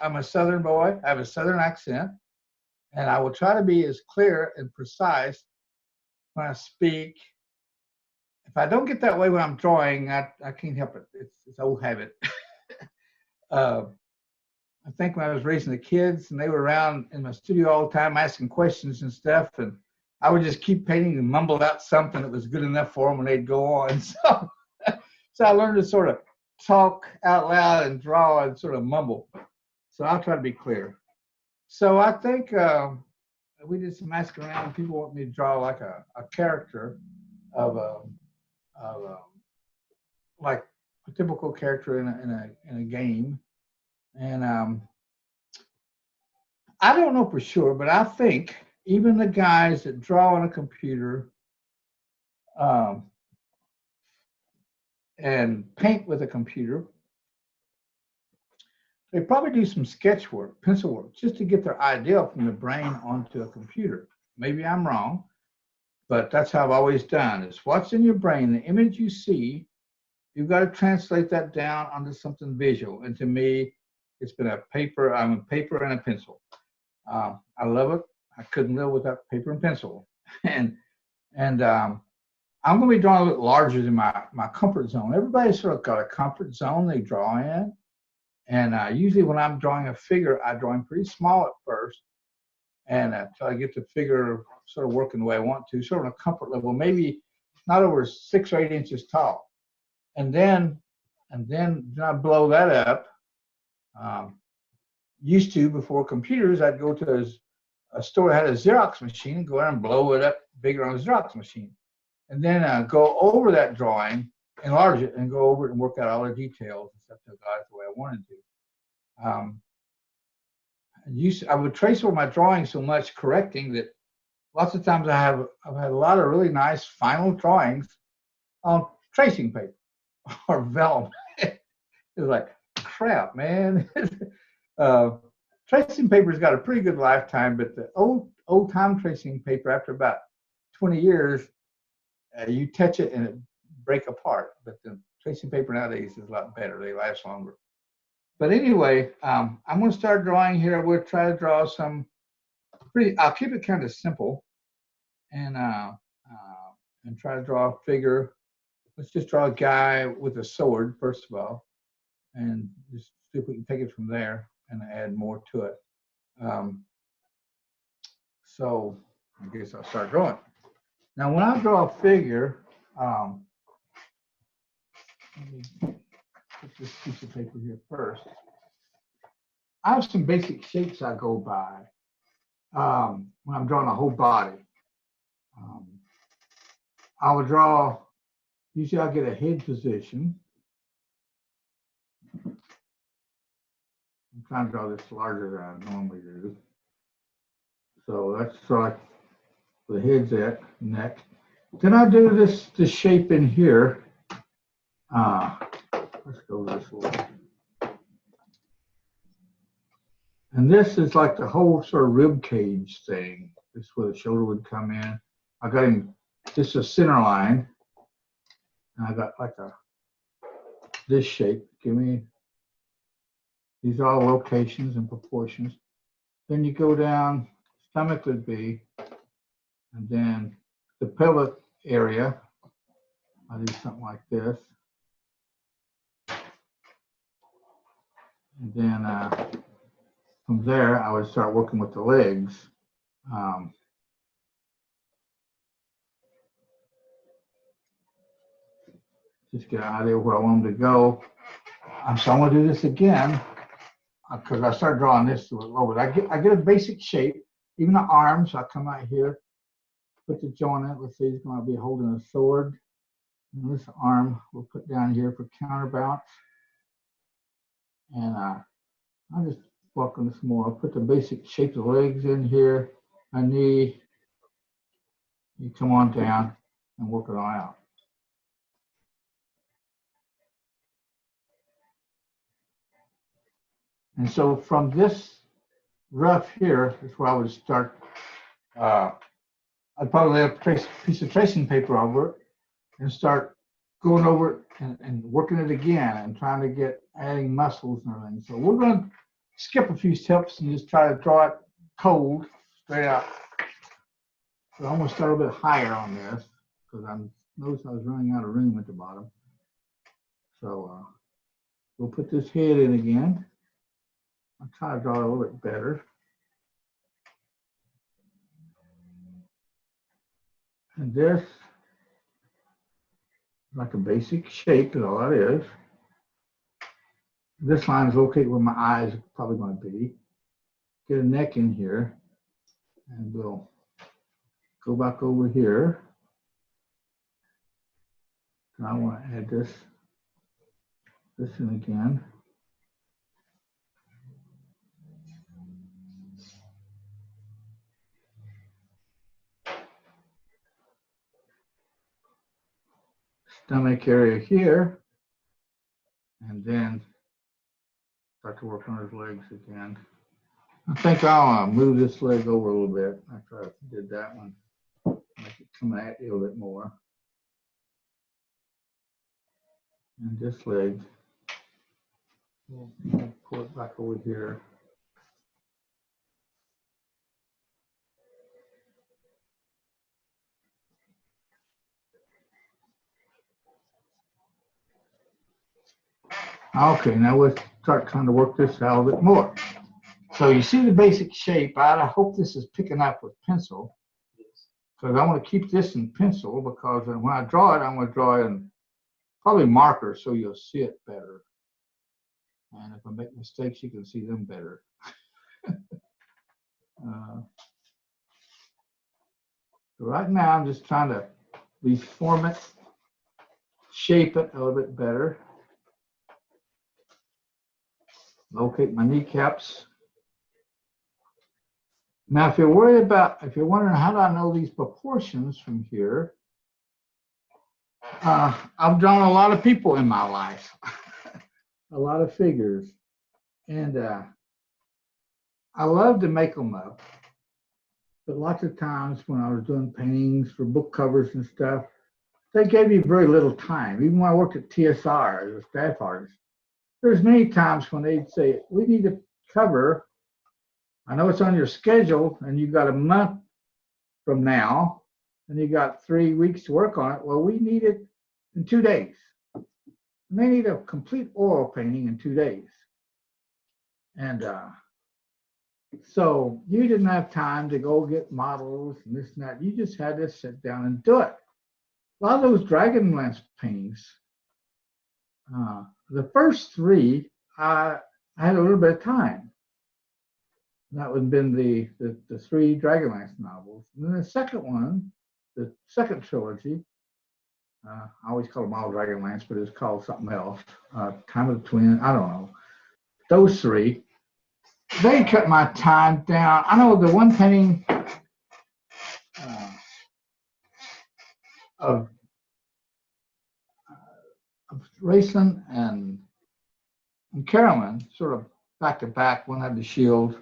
I'm a Southern boy. I have a Southern accent, and I will try to be as clear and precise when I speak. If I don't get that way when I'm drawing, I can't help it. It's old habit. uh, I think when I was raising the kids and they were around in my studio all the time asking questions and stuff, and I would just keep painting and mumble out something that was good enough for them, and they'd go on. So I learned to sort of talk out loud and draw and sort of mumble. So I'll try to be clear. So I think we did some asking around. People want me to draw like a character of a like a typical character in a game, and I don't know for sure, but I think even the guys that draw on a computer um, and paint with a computer, they probably do some sketch work, pencil work, just to get their idea from the brain onto a computer. Maybe I'm wrong, but that's how I've always done. It's what's in your brain, the image you see, you've got to translate that down onto something visual. And to me, it's been a paper. I'm a paper and a pencil. I love it. I couldn't live without paper and pencil. and I'm going to be drawing a little larger than my comfort zone. Everybody's sort of got a comfort zone they draw in. And usually when I'm drawing a figure, I draw in pretty small at first. And until I get the figure sort of working the way I want to, sort of a comfort level, maybe not over 6 or 8 inches tall. And then I blow that up. Used to, before computers, I'd go to a store that had a Xerox machine and go in and blow it up bigger on a Xerox machine. And then go over that drawing, enlarge it, and go over it and work out all the details and stuff to God the way I wanted to. I would trace over my drawing so much, correcting that lots of times I've had a lot of really nice final drawings on tracing paper or vellum. It's like, crap, man. Tracing paper's got a pretty good lifetime, but the old time tracing paper, after about 20 years, you touch it and it break apart. But the tracing paper nowadays is a lot better. They last longer. But anyway, I'm going to start drawing here. We'll try to draw some I'll keep it kind of simple and try to draw a figure. Let's just draw a guy with a sword, first of all, and just see if we can take it from there and add more to it. So I guess I'll start drawing. Now, when I draw a figure, let me put this piece of paper here first. I have some basic shapes I go by when I'm drawing a whole body. I will draw, usually I'll get a head position. I'm trying to draw this larger than I normally do. So that's sort of the head's at, neck. Then I do this shape in here. Let's go this way. And this is like the whole sort of rib cage thing. This is where the shoulder would come in. I got him, this is a center line. And I got like this shape. These are all locations and proportions. Then you go down, stomach would be, and then the pelvic area, I do something like this. And then from there, I would start working with the legs. Just get an idea where I want them to go. So I'm going to do this again because I started drawing this a little over. I get a basic shape, even the arms. I come out here, put the joint in it. Let's say he's going to be holding a sword. And this arm we'll put down here for counterbalance. And I'll just walk on this more. I'll put the basic shape of the legs in here, a knee. You come on down and work it on out. And so from this rough here is where I would start. I'd probably lay a piece of tracing paper over it and start going over it and working it again and trying to adding muscles and everything. So we're going to skip a few steps and just try to draw it cold, straight out. So I almost got a little bit higher on this because I noticed I was running out of room at the bottom. So we'll put this head in again. I'll try to draw it a little bit better. And this is like a basic shape is all that is. This line is located where my eyes are probably going to be. Get a neck in here, and we'll go back over here. And I want to add this in again. Stomach area here, and then start to work on his legs again. I think I'll move this leg over a little bit after I did that one. Make it come at you a little bit more. And this leg, we'll pull it back over here. Okay, now we'll start trying to work this out a bit more. So you see the basic shape. I hope this is picking up with pencil, because I want to keep this in pencil, because when I draw it, I'm going to draw in probably marker so you'll see it better. And if I make mistakes, you can see them better. So right now, I'm just trying to reform it, shape it a little bit better. Locate my kneecaps. Now, if you're wondering how do I know these proportions from here, I've drawn a lot of people in my life, a lot of figures, and I love to make them up. But lots of times when I was doing paintings for book covers and stuff, they gave me very little time. Even when I worked at TSR as a staff artist, there's many times when they'd say, we need to cover, I know it's on your schedule and you've got a month from now and you got 3 weeks to work on it. Well, we need it in 2 days. And they need a complete oil painting in 2 days. And so you didn't have time to go get models and this and that. You just had to sit down and do it. A lot of those Dragonlance paintings, the first 3, I had a little bit of time. That would have been the 3 Dragonlance novels. And then the second one, the second trilogy, I always call them all Dragonlance, but it's called something else. Time of the Twin, I don't know. Those 3, they cut my time down. I know the one painting of Rayson and Carolyn, sort of back to back, one had the shield.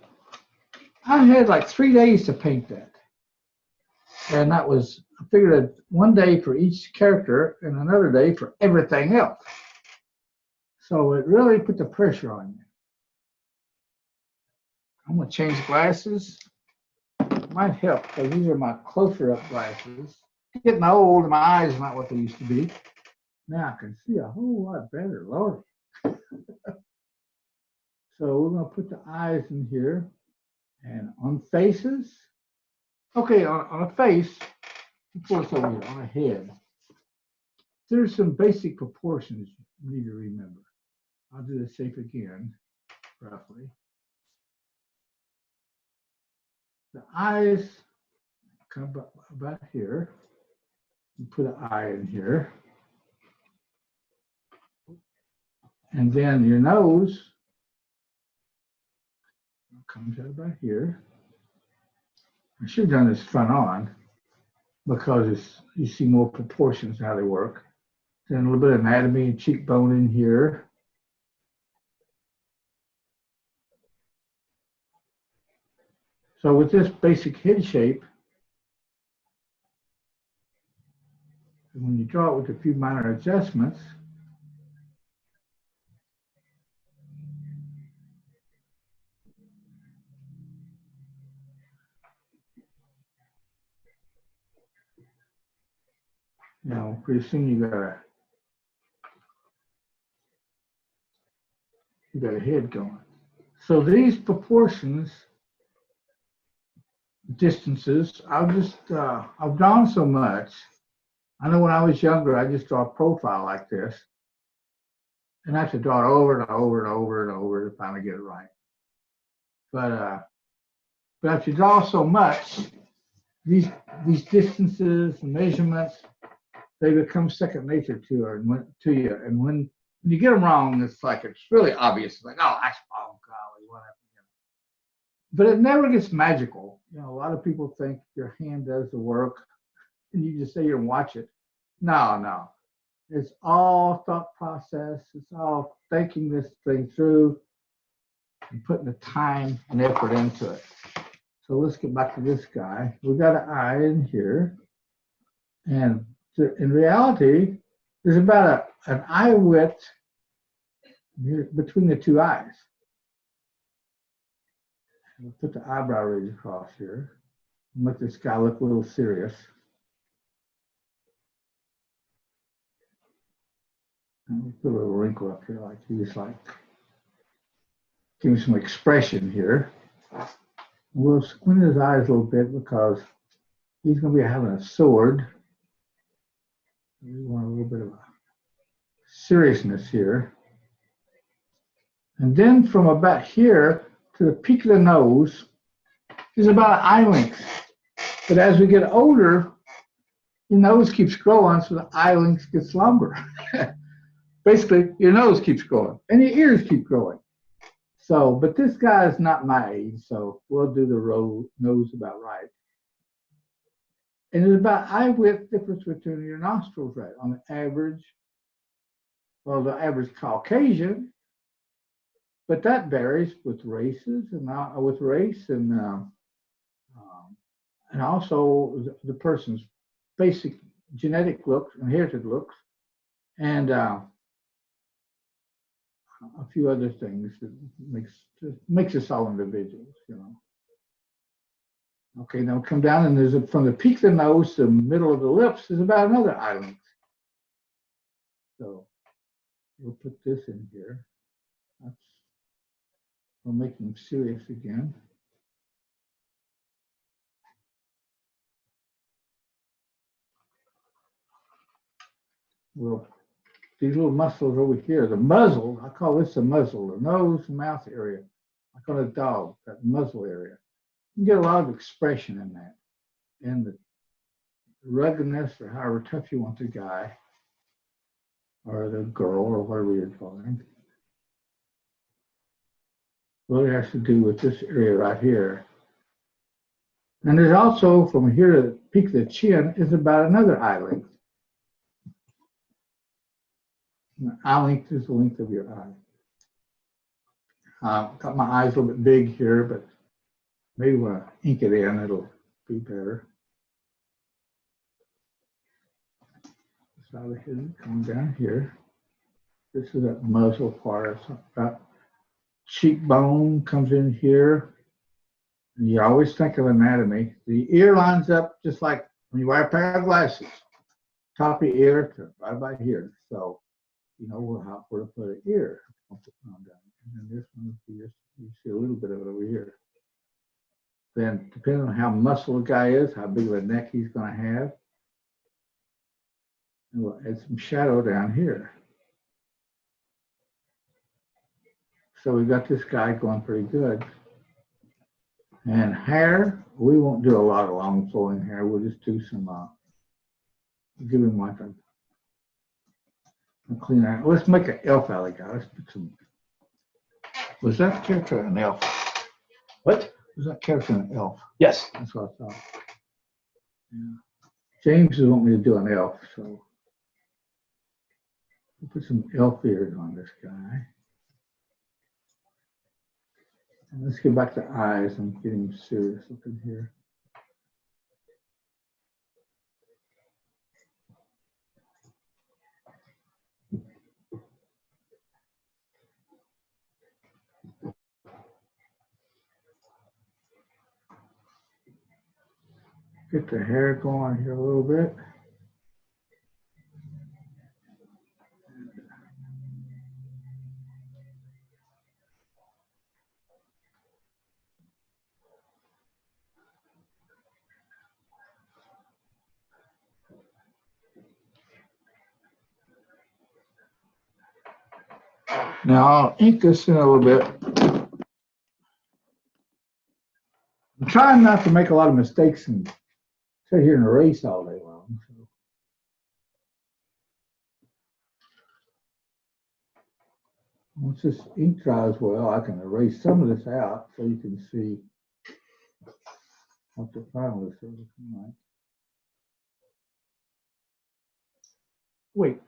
I had like 3 days to paint that. And that was, I figured 1 day for each character and another day for everything else. So it really put the pressure on you. I'm going to change glasses. It might help because these are my closer up glasses. Getting old and my eyes are not what they used to be. Now I can see a whole lot better, Lord. So we're going to put the eyes in here. And on faces, okay, on a face, pull this over here, on a head, there's some basic proportions you need to remember. I'll do the shape again, roughly. The eyes come about here. You put an eye in here. And then your nose comes out about here. I should have done this front on because you see more proportions how they work. Then a little bit of anatomy and cheekbone in here. So with this basic head shape, when you draw it with a few minor adjustments, You know, pretty soon you got a head going. So these proportions, distances, I've drawn so much. I know when I was younger, I just draw a profile like this, and I have to draw it over and over and over and over to finally get it right. But if you draw so much, these distances and measurements, they become second nature to you. And when you get them wrong, it's really obvious. It's like, oh, that's wrong, golly, whatever. But it never gets magical. You know, a lot of people think your hand does the work, and you just sit here and watch it. No. It's all thought process. It's all thinking this thing through and putting the time and effort into it. So let's get back to this guy. We've got an eye in here. And in reality, there's about an eye width between the two eyes. We'll put the eyebrow raise across here and make this guy look a little serious. And we'll put a little wrinkle up here, like he's like, give him some expression here. We'll squint his eyes a little bit because he's going to be having a sword. We want a little bit of a seriousness here. And then from about here to the peak of the nose is about an eye length. But as we get older, your nose keeps growing, so the eye length gets longer. Basically, your nose keeps growing and your ears keep growing. So, but this guy is not my age, so we'll do the nose about right. And it's about eye width difference between your nostrils, right? On the average, well, the average Caucasian, but that varies with races and with race and also the person's basic genetic looks, inherited looks, and a few other things that makes us all individuals, you know. Okay, now come down and there's from the peak of the nose to the middle of the lips is about another eye length. So we'll put this in here. We'll make him serious again. Well, these little muscles over here, the muzzle, I call this the muzzle, the nose, mouth area. I call it dog, that muzzle area. You can get a lot of expression in that. And the ruggedness, or however tough you want the guy, or the girl, or whatever you're calling, really has to do with this area right here. And there's also, from here to the peak of the chin, is about another eye length. The eye length is the length of your eye. Got my eyes a little bit big here, but maybe when I ink it in, it'll be better. So the head coming down here. This is that muzzle part. That cheekbone comes in here. And you always think of anatomy. The ear lines up just like when you wear a pair of glasses. Top of your ear to right about here. So you know where to put an ear. I'll put it on down. And then this one, you see a little bit of it over here. Then, depending on how muscle the guy is, how big of a neck he's going to have, and we'll add some shadow down here. So we've got this guy going pretty good. And hair, we won't do a lot of long flowing hair. We'll just do some, give him like a clean hair. Let's make an elf out of the guy. Let's put some. Was that character an elf? What? Was that character an elf? Yes. That's what I thought. Yeah. James is wanting me to do an elf, so we'll put some elf ears on this guy. And let's get back to eyes and get him serious looking here. Get the hair going here a little bit. Now I'll ink this in a little bit. I'm trying not to make a lot of mistakes and sit here and erase all day long. So. Once this ink dries well, I can erase some of this out so you can see what the final is looking like. Wait,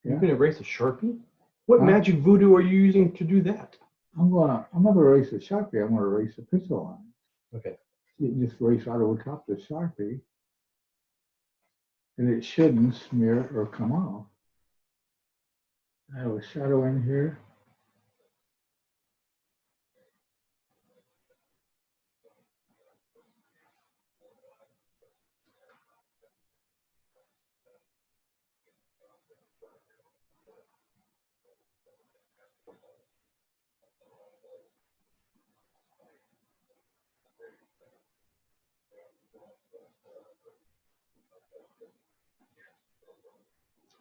Yeah. you can erase a Sharpie? What magic voodoo are you using to do that? I'm not gonna erase the Sharpie. I'm gonna erase the pencil line. Okay. You can just erase right over top of the Sharpie, and it shouldn't smear or come off. I have a shadow in here.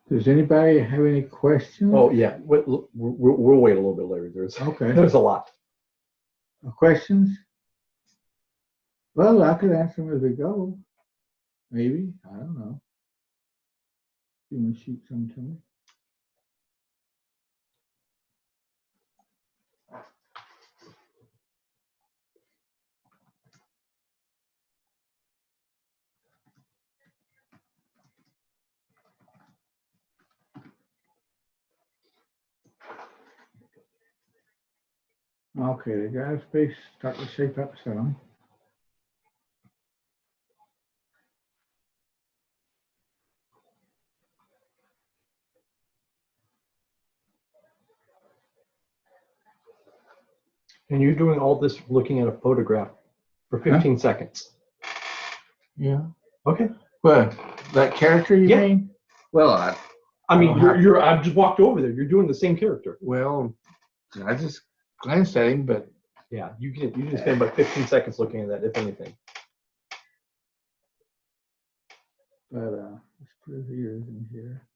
Does anybody have any questions? Oh yeah, we'll wait a little bit later. There's a lot. Questions? Well, I could answer them as we go. Maybe. I don't know. You want to shoot some to me? Okay, the guy's face starting to shape up some. And you're doing all this looking at a photograph for 15 seconds. Yeah. Okay. Well, that character you mean? Well, I mean, I've just walked over there. You're doing the same character. Well, I just glanced at him, but yeah, you can spend about 15 seconds looking at that, if anything. But let's put his ears in here.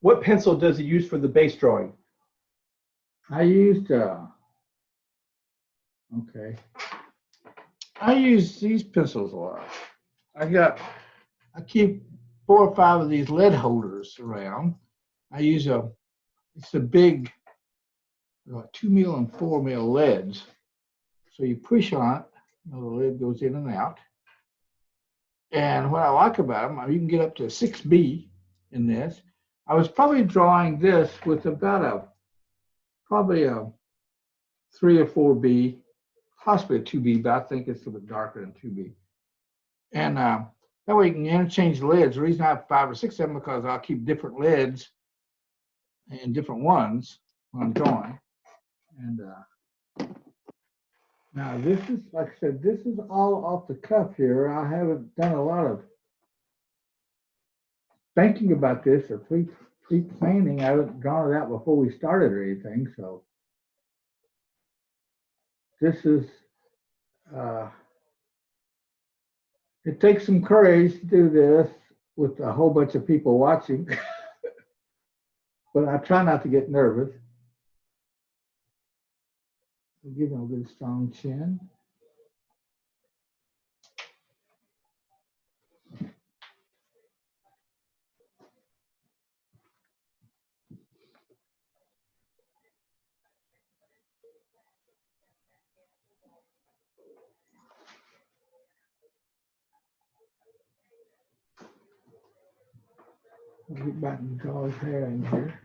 What pencil does he use for the base drawing? I used I use these pencils a lot. I keep 4 or 5 of these lead holders around. I use it's a big 2 mil and 4 mil leads. So you push on it, the lid goes in and out. And what I like about them, you can get up to 6B in this. I was probably drawing this with about probably a 3 or 4B, possibly a 2B, but I think it's a little bit darker than 2B. And that way you can interchange the lids. The reason I have 5 or 6 of them because I'll keep different lids and different ones when I'm drawing. And now this is, like I said, this is all off the cuff here. I haven't done a lot of thinking about this or pre-planning. I haven't drawn it out before we started or anything. So this is, it takes some courage to do this with a whole bunch of people watching, but I try not to get nervous. Give him a good strong chin. I'll get back and draw his hair in here.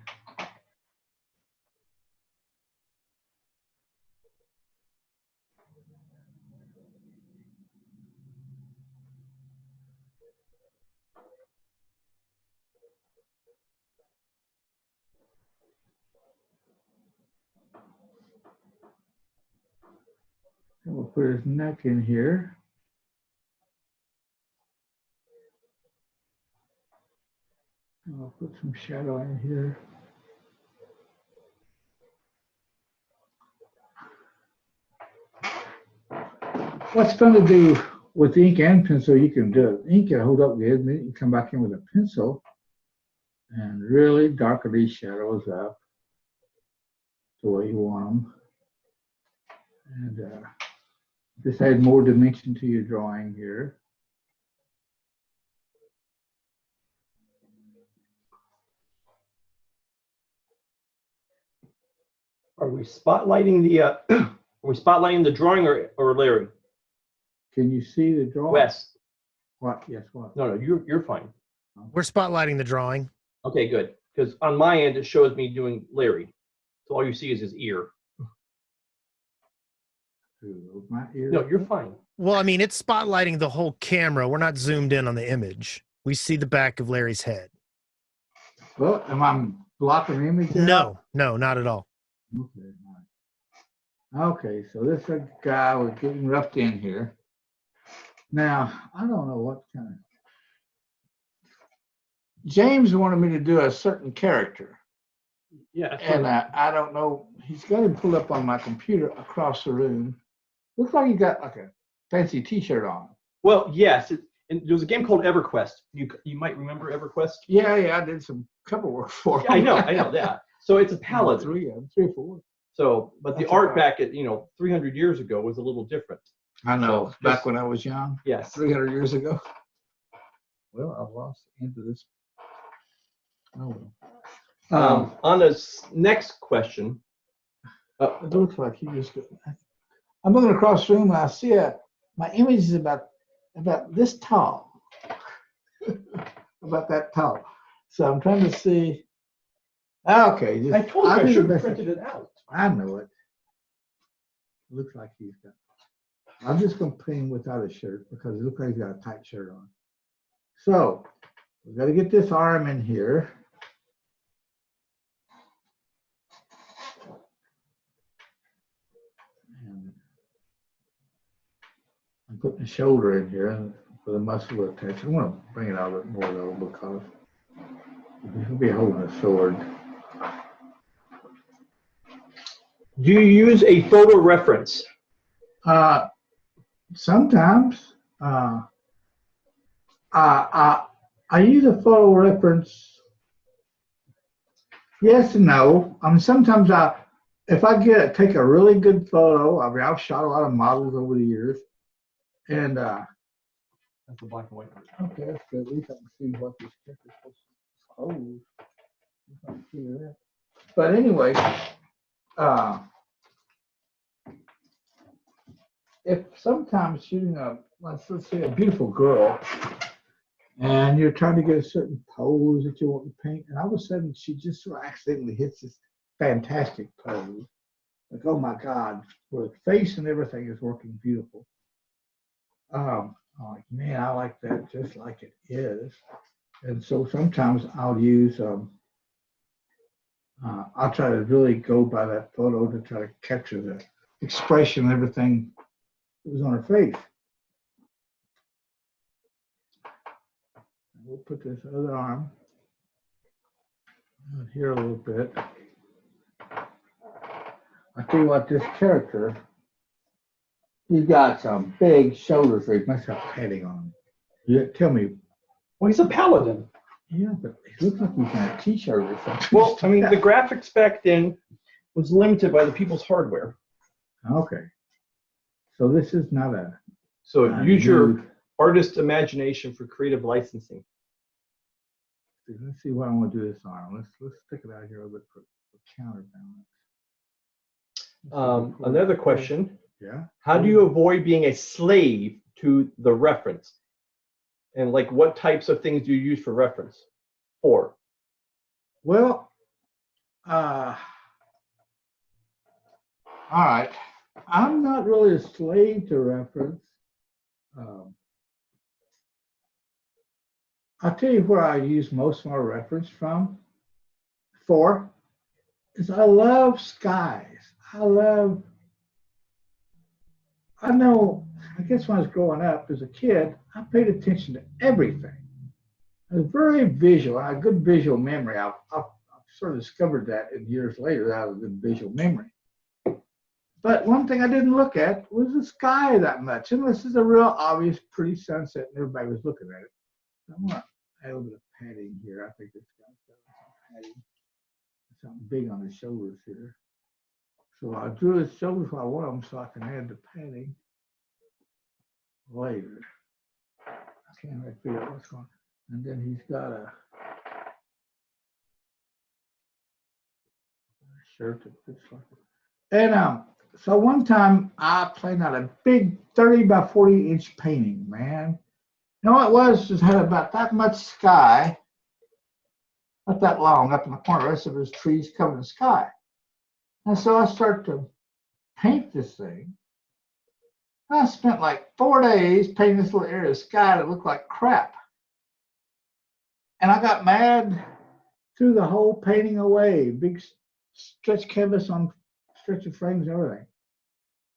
And we'll put his neck in here. And I'll put some shadow in here. What's fun to do with ink and pencil, you can do it. Ink can hold up good, and then you come back in with a pencil and really darken these shadows up the way you want them. And just add more dimension to your drawing here. Are we spotlighting the are we spotlighting the drawing or Larry? Can you see the drawing? Wes. What? Yes, what? No, you're fine. We're spotlighting the drawing. Okay, good. Because on my end it shows me doing Larry. So all you see is his ear. Ooh, my ear. No, you're fine. Well, I mean, it's spotlighting the whole camera. We're not zoomed in on the image. We see the back of Larry's head. Well, am I blocking the image? No, no, not at all. Okay, all right. Okay, so this is a guy we're getting roughed in here. Now, I don't know what kind of. James wanted me to do a certain character. Yeah. And I don't know. He's got him pulled up on my computer across the room. Looks like he got like a fancy T-shirt on. Well, yes. And there was a game called EverQuest. You might remember EverQuest. Yeah, I did some cover work for him. I know that. So it's a paladin. Three or four. So, but the That's art right. back at 300 years ago was a little different. I know. So Back when I was young. Yes. 300 years ago. Well, I've lost into this. Oh well. On this next question. It looks like he just. I'm looking across the room and I see my image is about this tall. About that tall. So I'm trying to see. Okay. I told you I do should the have best printed it out. I know it. Looks like he's got. I'm just going to put him without a shirt because it looks like he's got a tight shirt on. So we've got to get this arm in here. And I'm putting the shoulder in here for the muscular attachment. I want to bring it out a bit more though because he'll be holding a sword. Do you use a photo reference? Sometimes I use a photo reference. Yes and no. I mean, sometimes if I take a really good photo. I mean, I've shot a lot of models over the years, and That's the black and white. okay, that's good. At least I can see what this picture's supposed to hold. I can see that. But anyway, if sometimes shooting let's say a beautiful girl, and you're trying to get a certain pose that you want to paint, and all of a sudden she just sort of accidentally hits this fantastic pose, like oh my God, where the face and everything is working beautiful. I'm like, man, I like that just like it is. And so sometimes I'll use I'll try to really go by that photo to try to capture the expression and everything that was on her face. We'll put this other arm here a little bit. I tell you what, this character, he's got some big shoulders. So he must have padding on him. You tell me. Well, he's a paladin. Yeah, but he looks like he's in a T-shirt or something. Well, I mean, the graphics back then was limited by the people's hardware. Okay. So this is not a. So use your artist imagination for creative licensing. Let's see what I want to do this arm. Let's stick it out here a little bit for counterbalance. Another question. Yeah. How do you avoid being a slave to the reference? And like what types of things do you use for reference? Or? Well, all right. I'm not really a slave to reference. I'll tell you where I use most of my reference for is I love skies. I know, I guess when I was growing up as a kid, I paid attention to everything. I was very visual. I had a good visual memory. I've sort of discovered that in years later that I have a good visual memory. But one thing I didn't look at was the sky that much. And this is a real obvious, pretty sunset, and everybody was looking at it. So I'm going to add a little bit of padding here. I think it's got some padding, something big on his shoulders here. So I drew his shoulders while I want them so I can add the padding later. I can't really figure out what's going on. And then he's got a shirt that fits like it. And so one time I played out a big 30 by 40 inch painting, man. You know what it was? Just had about that much sky, not that long, up in the corner. The rest of it was trees covering the sky. And so I started to paint this thing. I spent like 4 days painting this little area of sky that looked like crap. And I got mad, threw the whole painting away, big stretch canvas on stretcher frames and everything.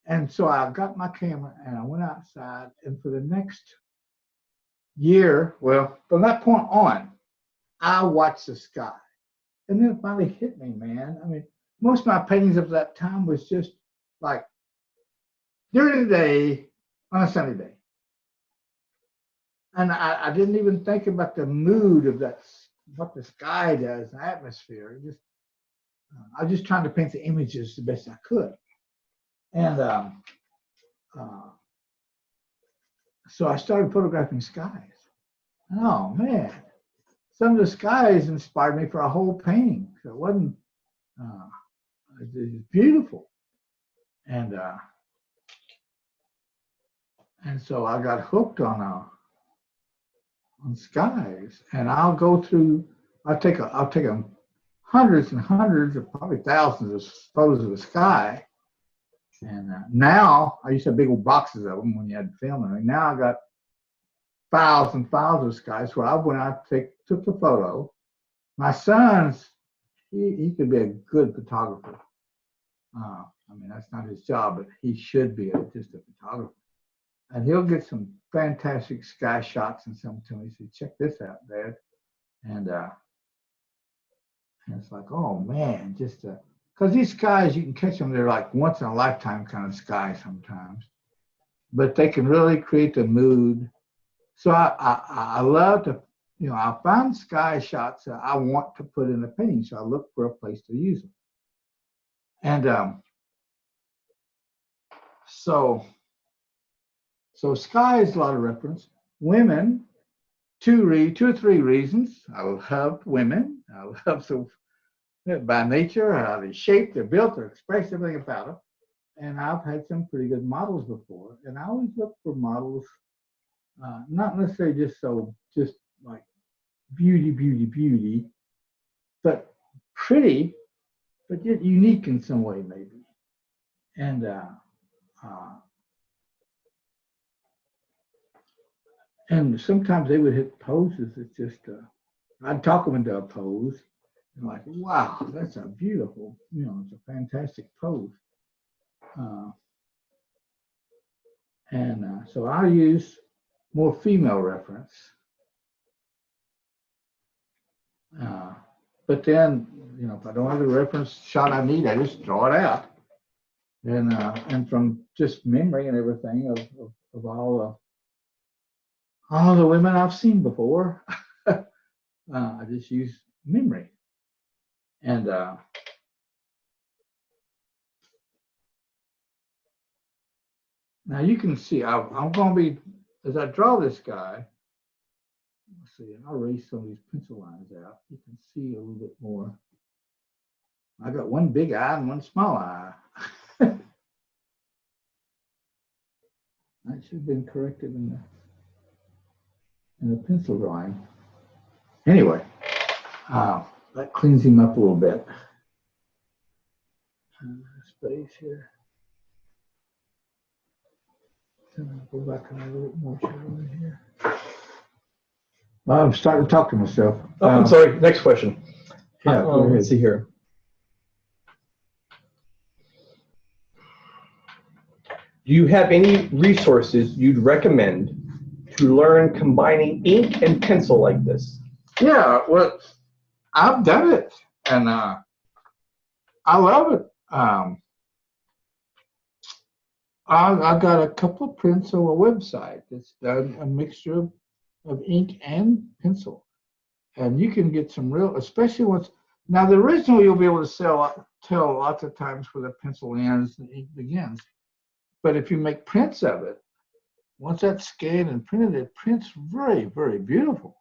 And so I got my camera and I went outside, and for the next year, well, from that point on, I watched the sky. And then it finally hit me, man. I mean, most of my paintings of that time was just like during the day on a sunny day. And I didn't even think about the mood of that, what the sky does, the atmosphere. I was just trying to paint the images the best I could. And so I started photographing skies. Oh, man. Some of the skies inspired me for a whole painting. So it wasn't, it was beautiful. And so I got hooked on skies, and I'll take hundreds and hundreds, or probably thousands of photos of the sky. And now I used to have big old boxes of them when you had film. And now I got files and files of skies where I went out, took the photo. My son's, he could be a good photographer. I mean, that's not his job, but he should be just a photographer. And he'll get some fantastic sky shots and send them to me. He said, check this out, Dad. And it's like, oh man, just because these skies, you can catch them, they're like once in a lifetime kind of sky sometimes, but they can really create the mood. So I love to, I find sky shots that I want to put in a painting. So I look for a place to use them. And so sky is a lot of reference. Women, two or three reasons. I love women. I love them by nature, how they shape, they're built, they're expressed, everything about them. And I've had some pretty good models before. And I always look for models, not necessarily just like beauty, but pretty, but yet unique in some way, maybe. And sometimes they would hit poses. It's just, I'd talk them into a pose. And like, wow, that's a beautiful, it's a fantastic pose. So I use more female reference. But then, if I don't have the reference shot I need, I just draw it out. And from just memory and everything of all the women I've seen before, I just use memory. And now you can see, I'm going to be, as I draw this guy, let's see, I'll erase some of these pencil lines out. You can see a little bit more. I got one big eye and one small eye. That should have been corrected in the pencil drawing. Anyway, that cleans him up a little bit. Space here. Go back a little bit more in here. I'm starting to talk to myself. I'm sorry. Next question. Yeah, let's see here. Do you have any resources you'd recommend to learn combining ink and pencil like this? Yeah, well, I've done it, and I love it. I got a couple of prints on a website that's done a mixture of ink and pencil. And you can get some real, especially once, now the original you'll be able to tell lots of times where the pencil ends and the ink begins. But if you make prints of it, once that's scanned and printed, it prints very, very beautiful.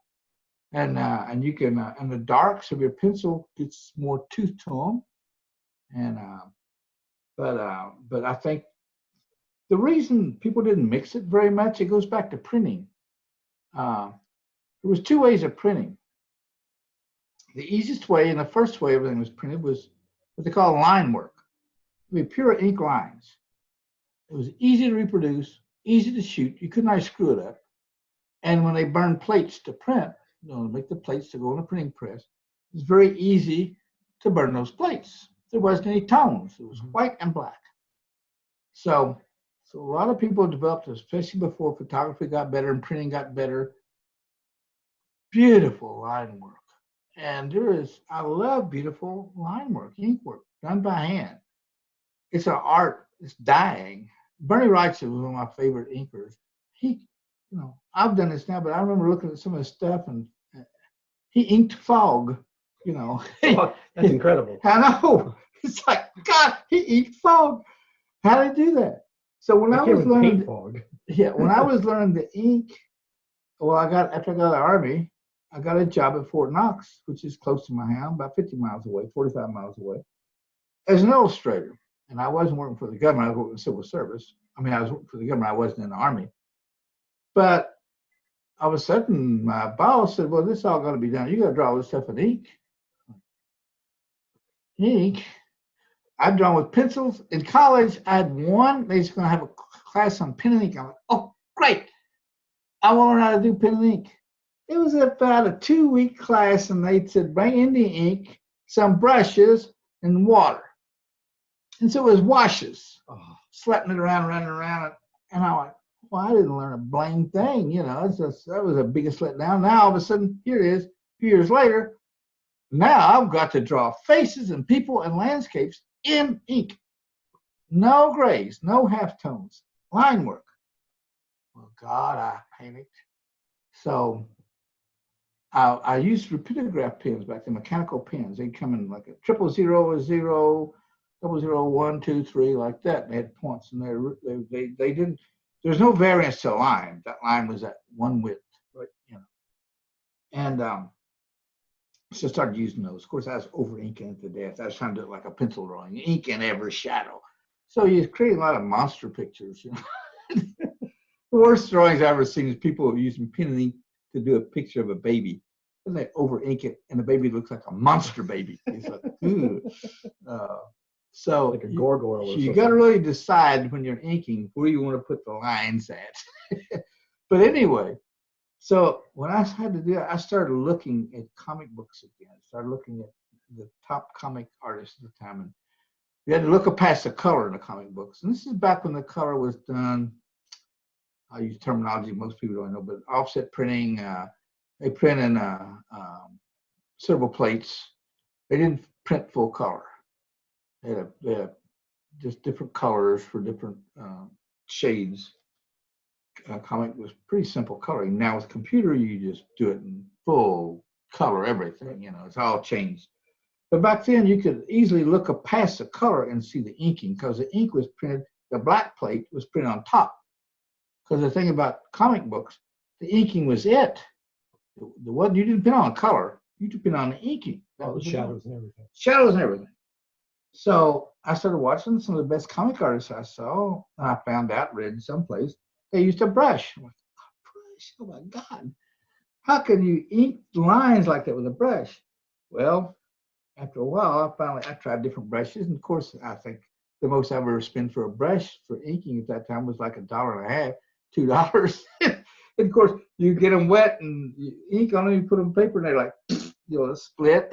And you can, and the darks of your pencil gets more tooth to them. And, but I think the reason people didn't mix it very much, it goes back to printing. There was two ways of printing. The easiest way and the first way everything was printed was what they call line work. I mean, pure ink lines. It was easy to reproduce, easy to shoot. You couldn't screw it up. And when they burned plates to print, to make the plates to go in a printing press, it was very easy to burn those plates. There wasn't any tones. It was white and black. So a lot of people developed, especially before photography got better and printing got better, beautiful line work. And I love beautiful line work, ink work, done by hand. It's an art, it's dying. Bernie Wrightson was one of my favorite inkers. I've done this now, but I remember looking at some of his stuff and he inked fog, Oh, that's incredible. I know. It's like, God, he inked fog. How did he do that? So when I was learning, fog. yeah, when I was learning the ink, well, after I got out of the Army, I got a job at Fort Knox, which is close to my house, about 50 miles away, 45 miles away, as an illustrator. And I wasn't working for the government, I was working in civil service. I mean, I was working for the government, I wasn't in the Army. But all of a sudden, my boss said, well, this is all going to be done. You got to draw this stuff in ink. Ink? I've drawn with pencils. In college, I had one, they was going to have a class on pen and ink. I'm like, oh, great. I want to learn how to do pen and ink. It was about a 2-week class, and they said, bring in the ink, some brushes, and water. And so it was washes, slapping it around, running around. And I went, well, I didn't learn a blame thing. That was the biggest letdown. Now, all of a sudden, here it is, a few years later. Now I've got to draw faces and people and landscapes in ink. No grays, no halftones, line work. Well, God, I panicked. So I used repeatograph pens back then, mechanical pens. They'd come in like a 000, 0, 001, 1, 2, 3, like that. They had points, and they didn't. There's no variance to a line. That line was at one width, right? And so I started using those. Of course, I was over inking it to death. I was trying to do it like a pencil drawing, ink in every shadow. So you create a lot of monster pictures. The worst drawings I've ever seen is people using pen and ink to do a picture of a baby. And they over ink it, and the baby looks like a monster baby. It's like, so like a gargoyle. You got to really decide when you're inking where you want to put the lines at. But anyway, so when I had to do that, I started looking at comic books again. I started looking at the top comic artists at the time, and you had to look past the color in the comic books. And this is back when the color was done. I use terminology most people don't know, but offset printing. They print in several plates. They didn't print full color. They had just different colors for different shades. Comic was pretty simple coloring. Now with computer, you just do it in full color, everything. It's all changed. But back then, you could easily look past the color and see the inking, because the ink was printed. The black plate was printed on top. Because the thing about comic books, the inking was it. You didn't print on color. You depend on the inking. All the shadows and everything. Shadows and everything. So I started watching some of the best comic artists I saw, and I found out, read someplace, they used a brush. I'm like, a brush? Oh my God. How can you ink lines like that with a brush? Well, after a while, I tried different brushes. And of course, I think the most I ever spent for a brush for inking at that time was like $1.50, $2. And of course, you get them wet and you ink on them, you put them in paper, and they're like, split,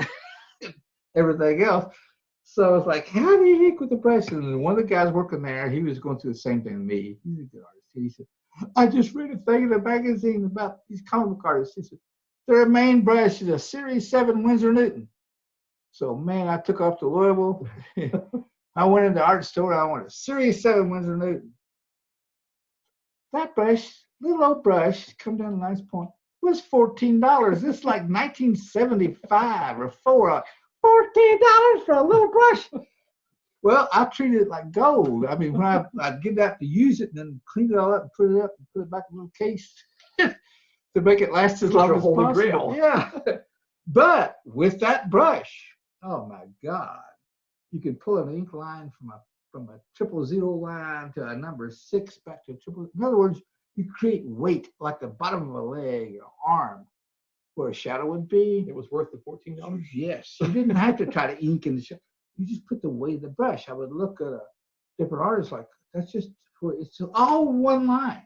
everything else. So it's like, how do you ink with the brush? And one of the guys working there, he was going through the same thing as me. He's a good artist. He said, I just read a thing in a magazine about these comic book artists. He said, their main brush is a Series 7 Winsor Newton. So, man, I took off to Louisville. I went into the art store. I wanted a Series 7 Winsor Newton. that brush, little old brush, come down a nice point, was $14. This is like 1975 or four. $14 for a little brush. Well, I treated it like gold. I mean, when I'd get out to use it and then clean it all up and put it back in a little case to make it last as long as holy possible. grail. Yeah. But with that brush, oh my God, you could pull an ink line from a 000 line to a number 6 back to a triple. In other words, you create weight like the bottom of a leg or arm where a shadow would be. It was worth the $14. Yes. You didn't have to try to ink in the shadow. You just put the weight of the brush. I would look at a different artist like, that's just for, it's all one line.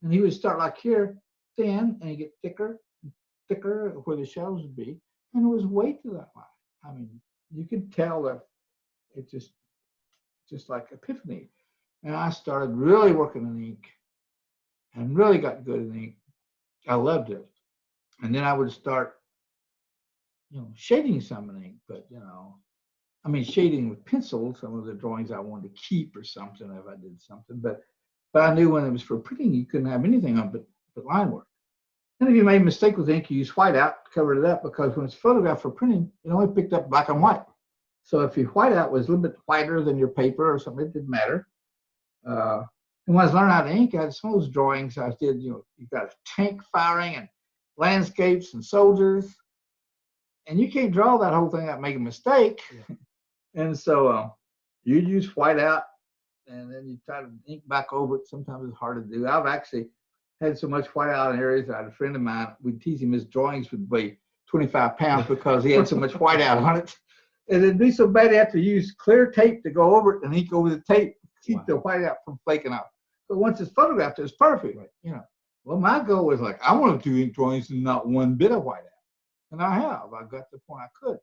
And he would start like here, thin, and you get thicker and thicker where the shadows would be. And there was weight to that line. I mean, you could tell that it just like epiphany. And I started really working in ink and really got good in ink. I loved it. And then I would start, shading some in ink, but, I mean, shading with pencil, some of the drawings I wanted to keep or something if I did something. But I knew when it was for printing, you couldn't have anything on but line work. And if you made a mistake with ink, you use whiteout, covered it up, because when it's photographed for printing, it only picked up black and white. So if your whiteout was a little bit whiter than your paper or something, it didn't matter. And when I was learning how to ink, I had some of those drawings I did, you've got a tank firing and landscapes and soldiers. And you can't draw that whole thing out, make a mistake. Yeah. And so you'd use whiteout, and then you try to ink back over it. Sometimes it's hard to do. I've actually had so much whiteout in areas. I had a friend of mine, we'd tease him, his drawings would weigh 25 pounds because he had so much whiteout on it. And it'd be so bad, you have to use clear tape to go over it and ink over the tape, keep the whiteout from flaking off. But once it's photographed, it's perfect. Right. Well, my goal was like, I want to do ink drawings and not one bit of whiteout. And I have. I got to the point I could.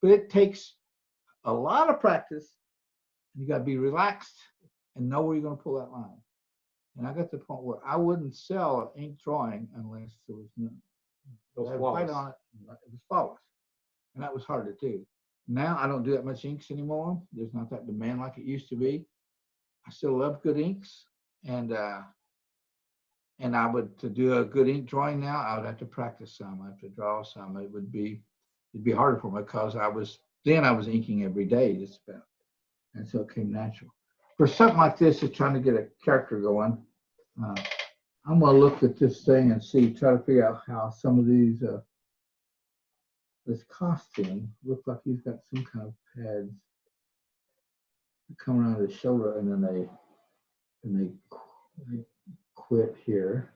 But it takes a lot of practice. You got to be relaxed and know where you're going to pull that line. And I got to the point where I wouldn't sell an ink drawing unless there was white on it. It was flawless. And that was hard to do. Now I don't do that much inks anymore. There's not that demand like it used to be. I still love good inks. And I would, to do a good ink drawing now, I would have to practice some. I have to draw some. It'd be harder for me because I was inking every day just about. And so it came natural. For something like this, just trying to get a character going, I'm going to look at this thing and try to figure out how some of these, this costume looks like he's got some kind of pads that come around his shoulder, and then they quit here.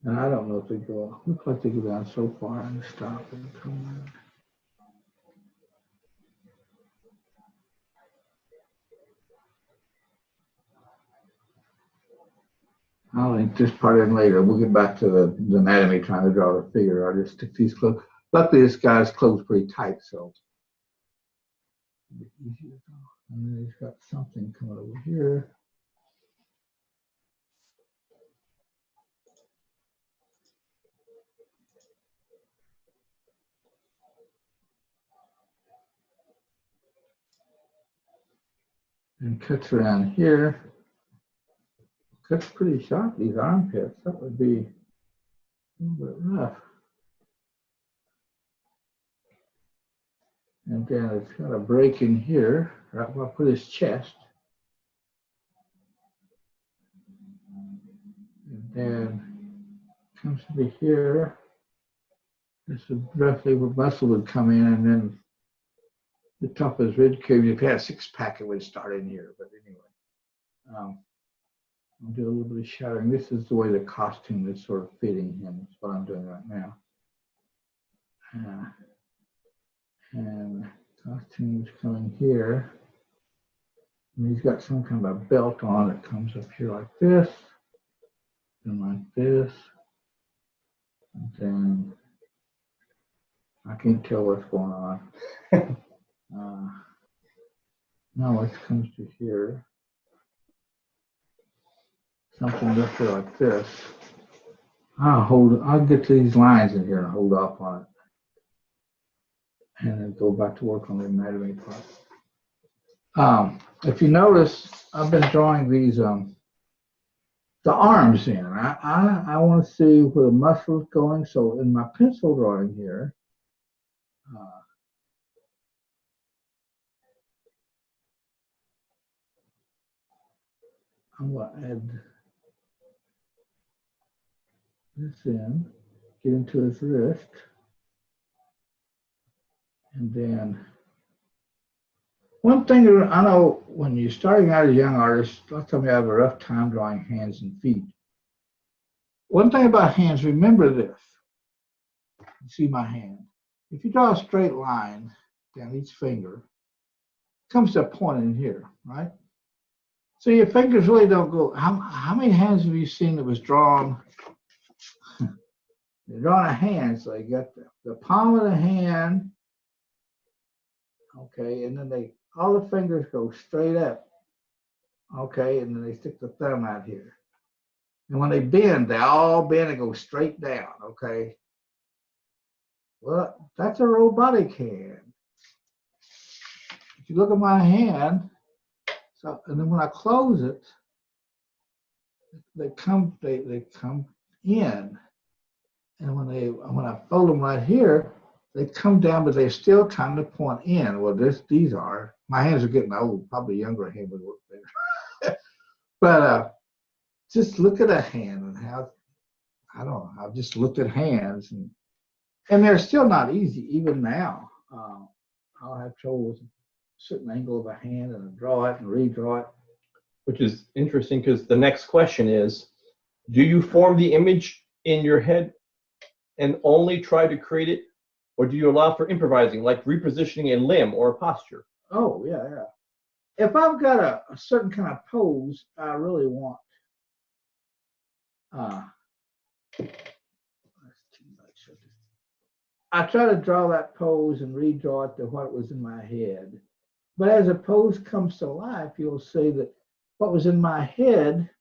And I don't know if they go, looks like they go down so far and stop and come around. I'll link this part in later. We'll get back to the anatomy, trying to draw the figure. I'll just stick these clothes. Luckily, this guy's clothes pretty tight, so. And then he's got something coming over here. And cuts around here. Cuts pretty sharp, these armpits. That would be a little bit rough. And then it's got a break in here, right where I put his chest. And then comes to be here. This is roughly where muscle would come in, and then the top of his rib cage. If he had a six-pack, it would start in here. But anyway, I'll do a little bit of shadowing. This is the way the costume is sort of fitting him. That's what I'm doing right now. And costume's coming here. And he's got some kind of a belt on that comes up here like this, and like this. And then I can't tell what's going on. Now it comes to here. Something up here like this. I'll get to these lines in here and hold off on it. And then go back to work on the anatomy part. If you notice, I've been drawing these, the arms in. I want to see where the muscle's going. So in my pencil drawing here, I'm going to add this in, get into his wrist, and then one thing I know when you're starting out as a young artist, a lot of times you have a rough time drawing hands and feet. One thing about hands, remember this. You see my hand. If you draw a straight line down each finger, it comes to a point in here, right? So your fingers really don't go. How many hands have you seen that was drawn? You're drawing a hand, so you got the palm of the hand, okay, and then all the fingers go straight up, okay, and then they stick the thumb out here. And when they bend, they all bend and go straight down, okay? Well, that's a robotic hand. If you look at my hand, and then when I close it, they come in. And when I fold them right here, they come down, but they're still kind of point in. Well, these are. My hands are getting old. Probably younger hand would work better. But just look at a hand and how, I don't know. I've just looked at hands, and they're still not easy even now. I'll have trouble with a certain angle of a hand and draw it and redraw it. Which is interesting because the next question is, do you form the image in your head and only try to create it, or do you allow for improvising, like repositioning a limb or a posture? Oh, yeah, yeah. If I've got a certain kind of pose I really want, that's too much. I try to draw that pose and redraw it to what was in my head. But as a pose comes to life, you'll see that what was in my head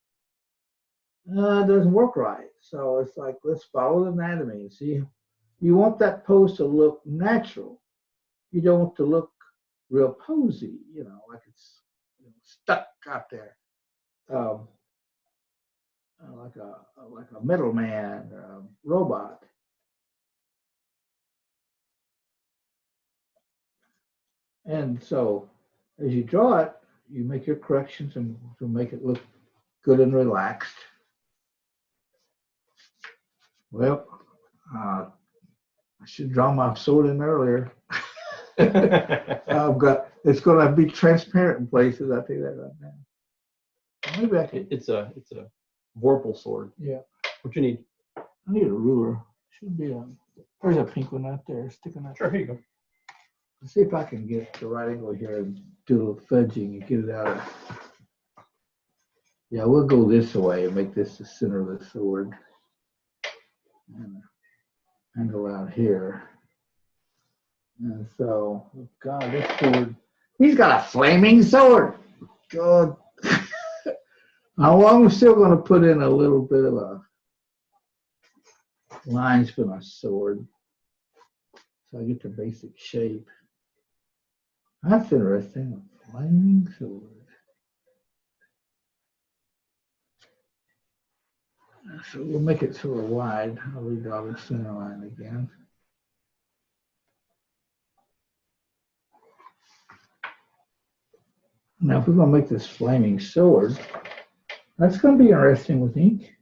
doesn't work right. So it's like, let's follow the anatomy. See, you want that pose to look natural. You don't want to look real posy, like it's stuck out there, like a middleman or a robot. And so, as you draw it, you make your corrections and to make it look good and relaxed. Well, I should draw my sword in earlier. It's going to be transparent in places. I'll tell you that right now. Maybe I can. It's a Vorpal sword. Yeah. What you need? I need a ruler. Should be there's a pink one out there sticking out. Sure, here you go. Let's see if I can get the right angle here and do a little fudging and get it out of. Yeah, we'll go this way and make this the center of the sword. And angle out here. And so, God, this sword, he's got a flaming sword. God. I'm still going to put in a little bit of a lines for my sword so I get the basic shape. That's interesting. A flaming sword. So we'll make it sort of wide. I'll redraw the center line again. Now, if we're going to make this flaming sword, that's going to be interesting with ink.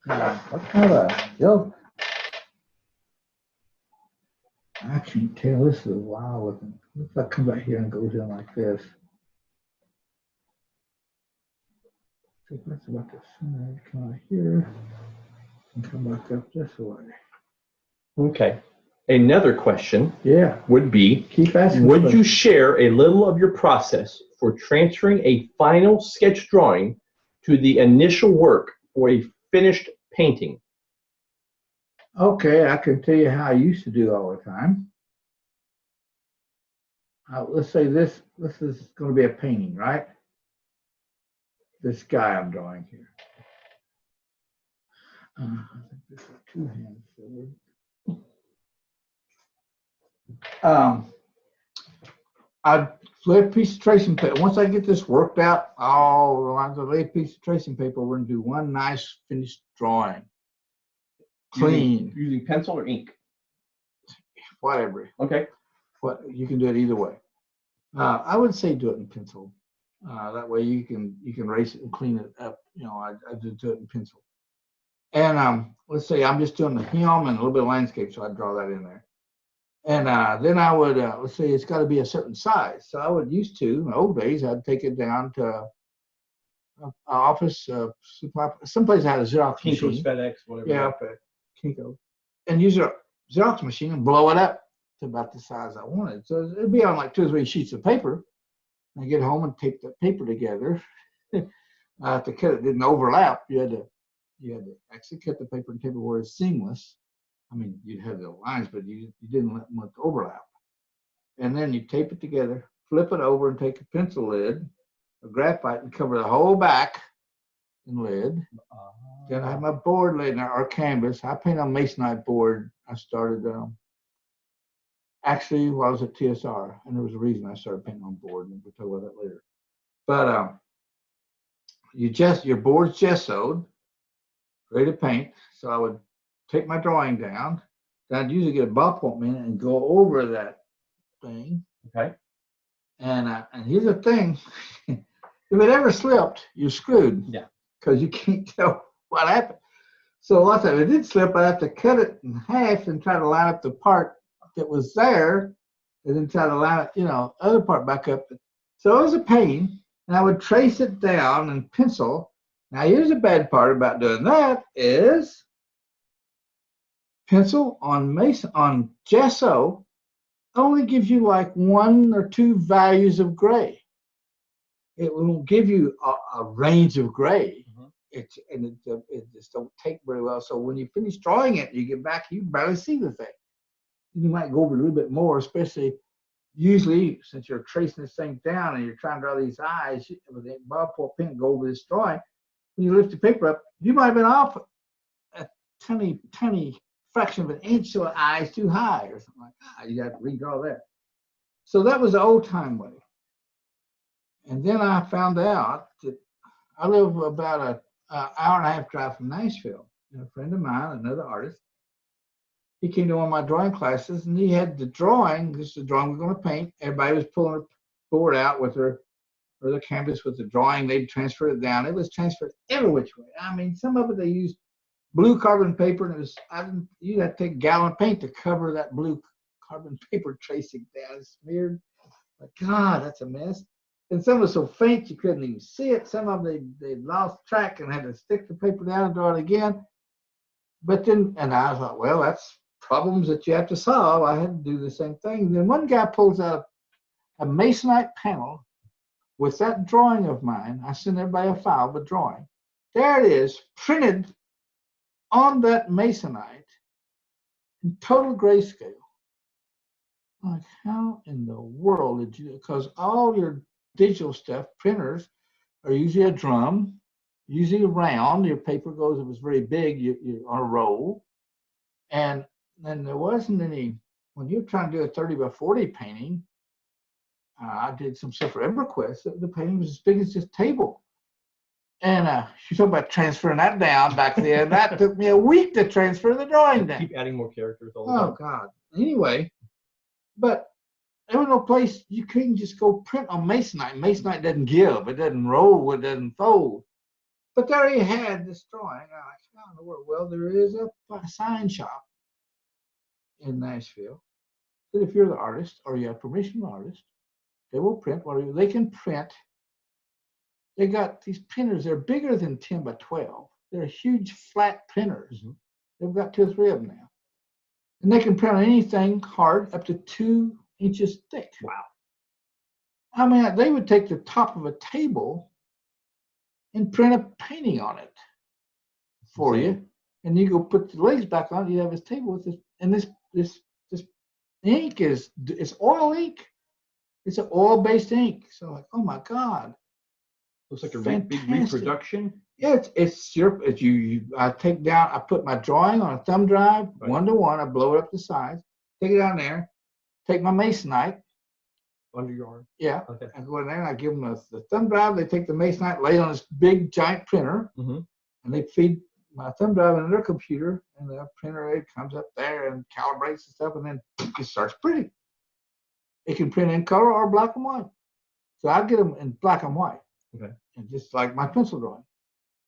What kind of joke? I can't tell. This is wild looking. Looks like it comes out here and goes in like this. I think that's about the center. Come out here and come back up this way. Okay. Another question would be, keep asking. Would you share a little of your process for transferring a final sketch drawing to the initial work for a finished painting? Okay, I can tell you how I used to do all the time. Let's say this is going to be a painting, right? This guy I'm drawing here. I think this is a two-hand filler. I'd lay a piece of tracing paper. Once I get this worked out, I'll lay a piece of tracing paper. We're going to do one nice finished drawing. Clean. Using pencil or ink? Whatever. Okay. What you can do it either way. I would say do it in pencil. That way you can erase it and clean it up. You know, I do it in pencil. And let's say I'm just doing the hem and a little bit of landscape, so I draw that in there. And then I would let's say it's got to be a certain size. So I would used to in the old days I'd take it down to an office supply. Someplace I had a Xerox Kinko's, machine. FedEx, whatever. Yeah, Kinko, and use a Xerox machine and blow it up to about the size I wanted. So it'd be on like 2 or 3 sheets of paper. I get home and tape the paper together. To cut it didn't overlap. You had to actually cut the paper and tape it where it's seamless. I mean, you'd have the lines, but you didn't let much overlap. And then you tape it together, flip it over, and take a pencil lid, a graphite, and cover the whole back and lid. Then I have my board laid there, or canvas. I paint on masonite board. I started actually while I was at TSR, and there was a reason I started painting on board, and we'll talk about that later. But your board's gessoed, ready to paint. So I would take my drawing down. Then I'd usually get a ballpoint pen and go over that thing. Okay. And here's the thing: if it ever slipped, you're screwed. Yeah. Because you can't tell what happened. So a lot of times, if it did slip, I have to cut it in half and try to line up the part that was there, and then try to line it, other part back up. So it was a pain, and I would trace it down in pencil. Now here's the bad part about doing that is pencil on gesso only gives you like 1 or 2 values of gray. It won't give you a range of gray. Mm-hmm. It just don't take very well. So when you finish drawing it, you get back, you barely see the thing. You might go over a little bit more, especially usually since you're tracing this thing down and you're trying to draw these eyes with a ballpoint pen, go over this drawing. When you lift the paper up, you might have been off a tiny fraction of an inch of eyes too high or something like that. You got to redraw that. So that was the old time way. And then I found out that I live about an hour and a half drive from Nashville. And a friend of mine, another artist, he came to one of my drawing classes and he had the drawing. This is the drawing we're going to paint. Everybody was pulling a board out with the canvas with the drawing. They'd transfer it down. It was transferred every which way. I mean, some of it they used blue carbon paper, and you had to take a gallon of paint to cover that blue carbon paper tracing down. It's smeared. But God, that's a mess. And some was so faint you couldn't even see it. Some of them they lost track and had to stick the paper down and draw it again. But then, and I thought, well, that's problems that you have to solve. I had to do the same thing. And then one guy pulls out a masonite panel with that drawing of mine. I sent everybody a file of a drawing. There it is, printed on that masonite in total grayscale. Like, how in the world did you? Because all your digital stuff, printers, are usually a drum, usually round. Your paper goes, if it's very big, you're on a roll. And then there wasn't any, when you're trying to do a 30 by 40 painting, I did some stuff for EverQuest. The painting was as big as this table. And you talk about transferring that down back there. That took me a week to transfer the drawing down. Keep adding more characters all the time. Oh, God. Anyway, but there was no place you couldn't just go print on masonite. Masonite doesn't give. It doesn't roll. It doesn't fold. But there you had this drawing. I'm like, how in the world? Well, there is a sign shop in Nashville that if you're the artist or you have permission from the artist, they will print whatever they can print. They got these printers. They're bigger than 10 by 12. They're huge flat printers. Mm-hmm. They've got 2 or 3 of them now. And they can print on anything hard up to 2 inches thick. Wow. I mean, they would take the top of a table and print a painting on it for you. And you go put the legs back on it. You have this table with this. And this ink it's oil ink. It's an oil-based ink. So like, oh my God. Looks like a big Fantastic. reproduction. Yeah, I take down, I put my drawing on a thumb drive, Right. 1-to-1, I blow it up to size, take it down there, take my masonite, Under your arm. yeah, Okay. I go in there and I give them the thumb drive, they take the masonite, lay it on this big giant printer, Mm-hmm. and they feed my thumb drive into their computer, and the printer it comes up there and calibrates and stuff, and then it starts printing. It can print in color or black and white. So I get them in black and white. Okay. And just like my pencil drawing.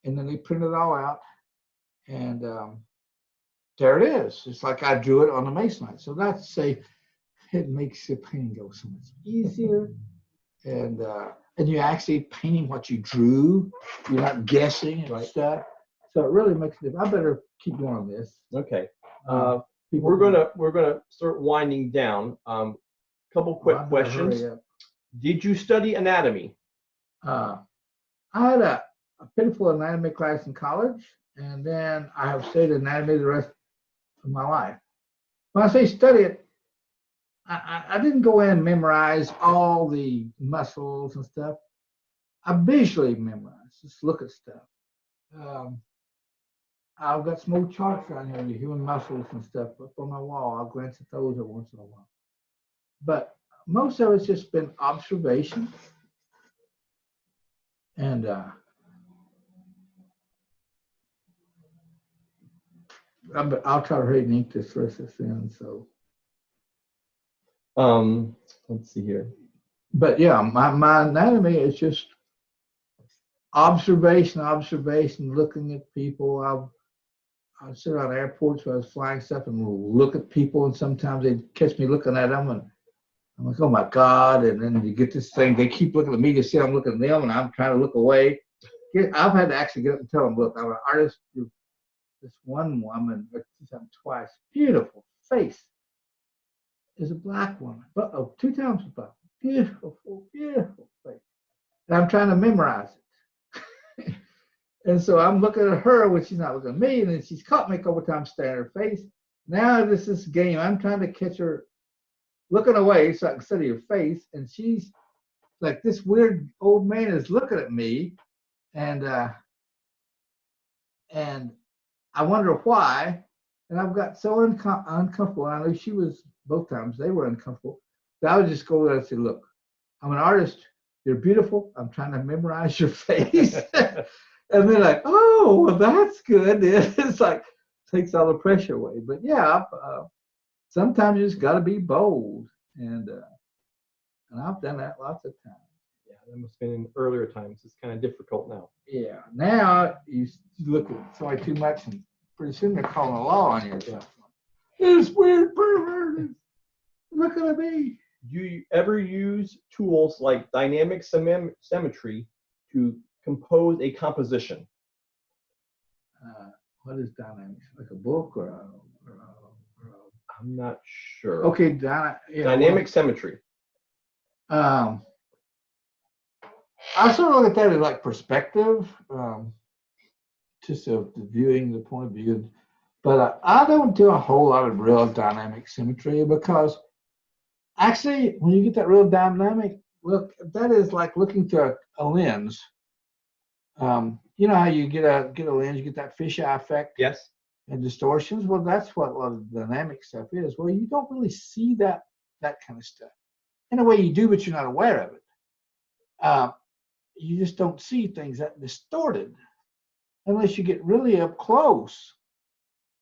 And then they print it all out. And there it is. It's like I drew it on the masonite. So that's it makes the painting go so much easier. And you're actually painting what you drew. You're not guessing and stuff. So it really makes it. I better keep going on this. Okay. We're gonna start winding down. Couple quick questions. Did you study anatomy? I had a pitiful anatomy class in college, and then I have studied anatomy the rest of my life. When I say study it, I didn't go in and memorize all the muscles and stuff. I visually memorize, just look at stuff. I've got some old charts around here, the human muscles and stuff up on my wall. I'll glance at those every once in a while. But most of it's just been observation. And I'll try to hurry and ink this rest of this in. So, let's see here. but yeah, my anatomy is just observation, looking at people. I sit around airports where I was flying stuff and look at people, and sometimes they'd catch me looking at them, and I'm like, oh my God. And then you get this thing, they keep looking at me to see I'm looking at them, and I'm trying to look away. I've had to actually get up and tell them, look, I'm an artist. This one woman, twice, beautiful face, is a black woman. Uh-oh, 2 times a black. Beautiful, beautiful face. And I'm trying to memorize it. And so I'm looking at her when she's not looking at me, and then she's caught me a couple times staring at her face. Now this game, I'm trying to catch her looking away so I can study her face, and she's like, this weird old man is looking at me, and I wonder why. And I've got so uncomfortable. And I know she was both times, they were uncomfortable. So I would just go there and say, look, I'm an artist. You're beautiful. I'm trying to memorize your face. And they're like, oh, well, that's good. It's like, takes all the pressure away. But yeah, sometimes you just got to be bold. And I've done that lots of times. Yeah, that must have been in earlier times. It's kind of difficult now. Yeah. Now you look at somebody too much, and pretty soon they're calling the law on you. Yeah. This weird pervert is looking at me. Do you ever use tools like dynamic symmetry to compose a composition? What is dynamics? Like a book or I'm not sure. Okay, dynamic symmetry. I sort of look at that as like perspective, just of the viewing, the point of view. But I don't do a whole lot of real dynamic symmetry, because actually, when you get that real dynamic look, that is like looking through a lens. You know how you get a lens, you get that fisheye effect. Yes. And distortions. Well, that's what a lot of dynamic stuff is. Well, you don't really see that kind of stuff. In a way, you do, but you're not aware of it. You just don't see things that distorted unless you get really up close.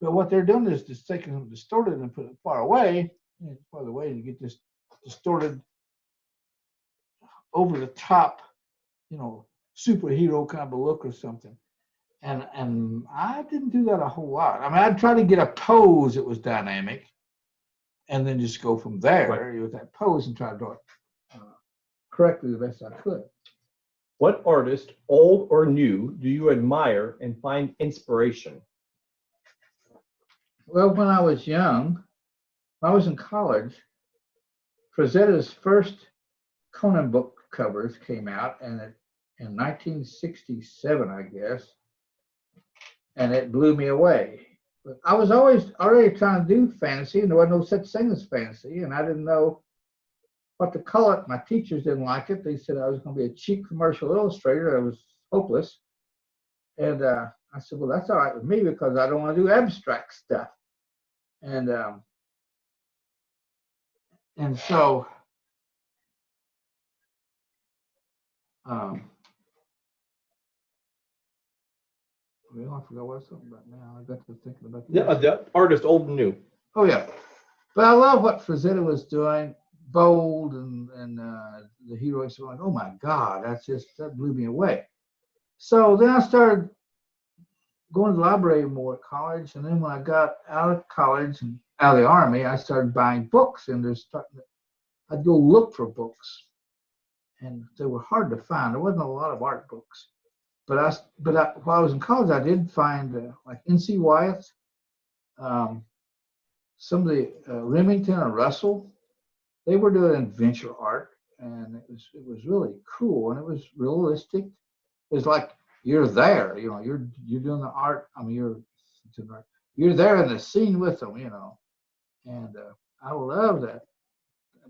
But what they're doing is just taking them distorted and put it far away, and you get this distorted, over the top, superhero kind of a look or something. And I didn't do that a whole lot. I mean, I'd try to get a pose that was dynamic, and then just go from there with that pose and try to draw it correctly the best I could. What artist, old or new, do you admire and find inspiration? Well, when I was young, when I was in college, Frazetta's first Conan book covers came out, and in 1967, I guess, and it blew me away. But I was always already trying to do fantasy, and there wasn't no such thing as fantasy, and I didn't know But the color, my teachers didn't like it. They said I was going to be a cheap commercial illustrator. I was hopeless. And I said, well, that's all right with me because I don't want to do abstract stuff. And so well, I forgot what I was talking about now. I got to thinking about The artist, old and new. Oh yeah, but I love what Frazetta was doing, bold and the heroics. Like, oh my God, that blew me away. So then I started going to the library more at college, and then when I got out of college and out of the army, I started buying books, and I'd go look for books, and they were hard to find. There wasn't a lot of art books. But while I was in college, I did find like N.C. Wyeth, some of the Remington and Russell. They were doing adventure art, and it was really cool, and it was realistic. It was like you're there, you know, you're doing the art. I mean, you're there in the scene with them, you know, and I love that.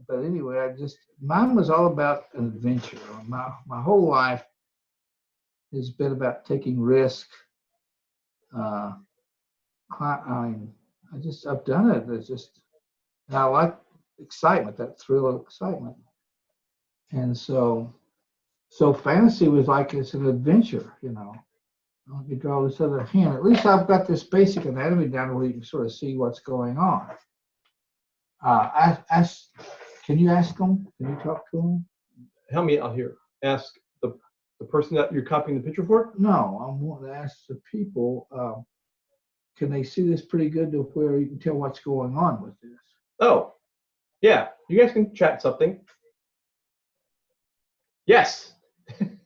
But anyway, mine was all about an adventure. My whole life has been about taking risk. I mean, I've done it. And I like excitement, that thrill of excitement. And so fantasy was like it's an adventure, you know. Let me draw this other hand. At least I've got this basic anatomy down where you can sort of see what's going on. Can you ask them? Can you talk to them? Help me out here. Ask the person that you're copying the picture for? No, I want to ask the people, can they see this pretty good to where you can tell what's going on with this? Oh, yeah. You guys can chat something. Yes.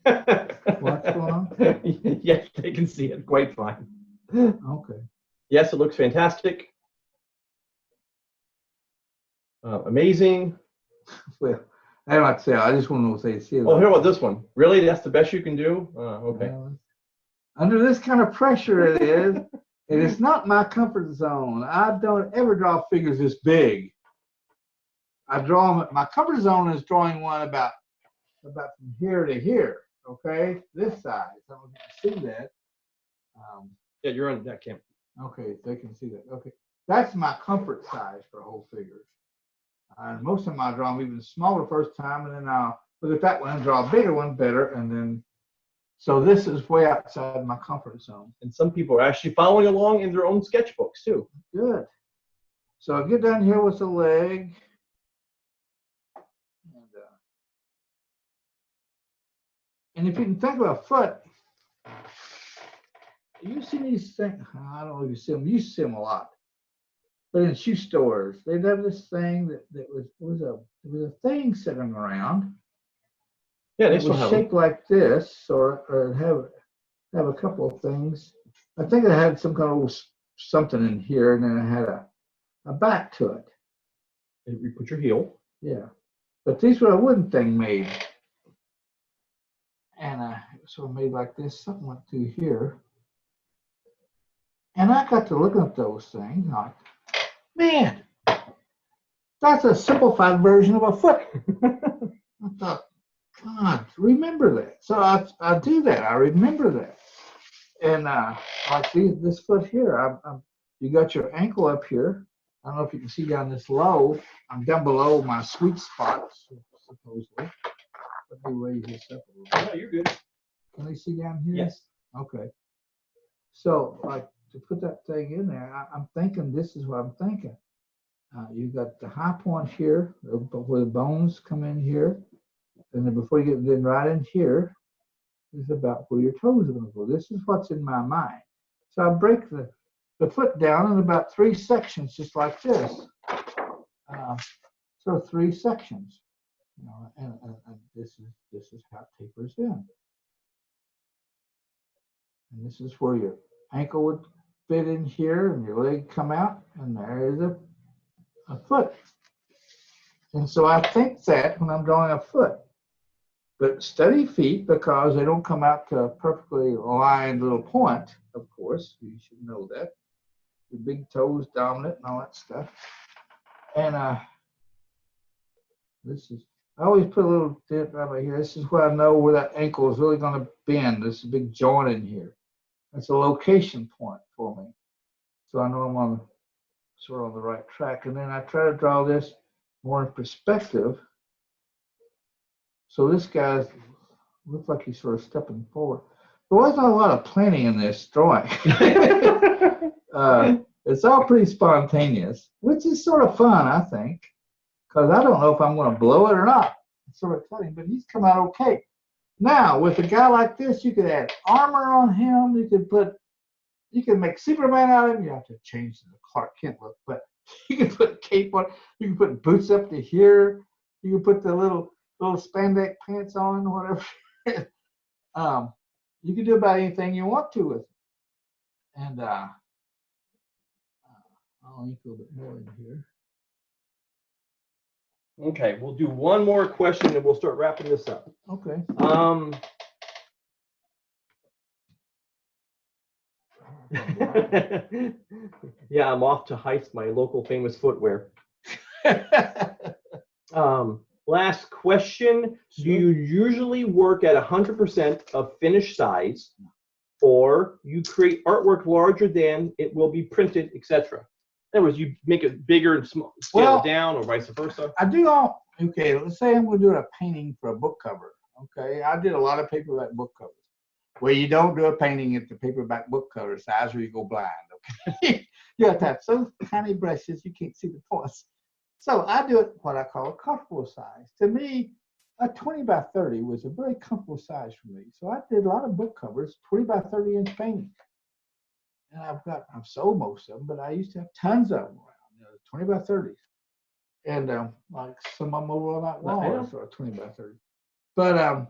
What's going on? Yes, they can see it quite fine. Okay. Yes, it looks fantastic. Amazing. Well, I don't like to say. I just want to know if they see it. Oh, here about this one. Really? That's the best you can do? Okay. Under this kind of pressure, it is. And it's not my comfort zone. I don't ever draw figures this big. I draw them. My comfort zone is drawing one about from here to here. Okay, this size. I don't know if you can see that. Yeah, you're on that camera. Okay, they can see that. Okay, that's my comfort size for whole figures. And most of them I draw them even smaller first time, and then I'll look at that one and draw a bigger one better, and then. So this is way outside my comfort zone. And some people are actually following along in their own sketchbooks too. Good. So I get down here with the leg. And if you can think about a foot, you see these things. I don't know if you see them. You see them a lot. But in shoe stores, they'd have this thing that was a thing sitting around. Yeah, they it still was have shaped them. like this, or have a couple of things. I think it had some kind of something in here, and then it had a back to it. And you put your heel. Yeah, but these were a wooden thing made, and sort of made like this. Something went through here, and I got to looking at those things, like, man, that's a simplified version of a foot. I thought, God, remember that. So I do that. I remember that. And like this foot here, you got your ankle up here. I don't know if you can see down this low. I'm down below my sweet spot, supposedly. Let me raise this up a little bit. No, you're good. Can they see down here? Yes. Okay. So, like, to put that thing in there, I'm thinking this is what I'm thinking. You got the high point here, where the bones come in here. And then before you get then right in here is about where your toes are going to go. This is what's in my mind. So I break the foot down in about 3 sections, just like this. So 3 sections, you know, and this is how it tapers in. And this is where your ankle would fit in here, and your leg come out, and there is a foot. And so I think that when I'm drawing a foot. But study feet because they don't come out to a perfectly aligned little point, of course. You should know that. Your big toes dominant and all that stuff. And this is I always put a little dip right here. This is where I know where that ankle is really going to bend. This is a big joint in here. That's a location point for me. So I know I'm on sort of on the right track. And then I try to draw this more in perspective. So this guy looks like he's sort of stepping forward. There wasn't a lot of planning in this drawing. It's all pretty spontaneous, which is sort of fun, I think, because I don't know if I'm going to blow it or not. It's sort of exciting, but he's come out okay. Now, with a guy like this, you could add armor on him. You could make Superman out of him. You have to change the Clark Kent look, but you can put cape on. You can put boots up to here. You can put the little spandex pants on, whatever. You can do about anything you want to with it. And I'll ink a little bit more in here. Okay, we'll do one more question and we'll start wrapping this up. Okay. Yeah, I'm off to Heist, my local famous footwear. Last question. Sure. Do you usually work at 100% of finished size, or you create artwork larger than it will be printed, etc.? In other words, you make it bigger and small, scale it down, or vice versa? I do all, okay, let's say I'm going to do a painting for a book cover. Okay, I did a lot of paperback book covers. Well, you don't do a painting at the paperback book cover size or you go blind, okay? You have to have so tiny brushes you can't see the points. So I do it what I call a comfortable size. To me, a 20 by 30 was a very comfortable size for me. So I did a lot of book covers, 20 by 30 inch paintings. And I've sold most of them, but I used to have tons of them around, 20 by 30s. And like some of them over on that wall are sort of 20 by 30. But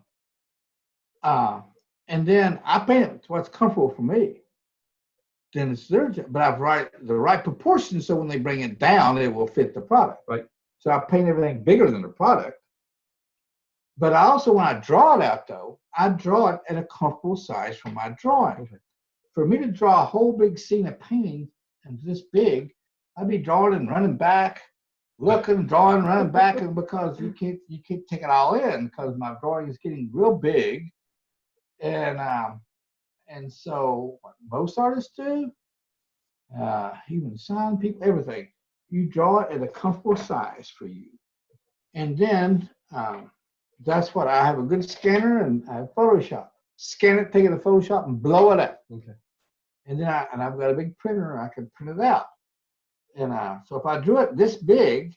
and then I paint it to what's comfortable for me. Then it's their job, but I've write the right proportions so when they bring it down, it will fit the product. Right. So I paint everything bigger than the product. But I also, when I draw it out though, I draw it at a comfortable size for my drawing. Okay. For me to draw a whole big scene of painting and this big, I'd be drawing and running back, looking, drawing, running back, and because you can't take it all in because my drawing is getting real big. And so what most artists do, even sign people, everything, you draw it at a comfortable size for you. And then that's what I have a good scanner and I have Photoshop. Scan it, take it to Photoshop and blow it up. Okay. And then I've got a big printer, I can print it out. And so if I drew it this big,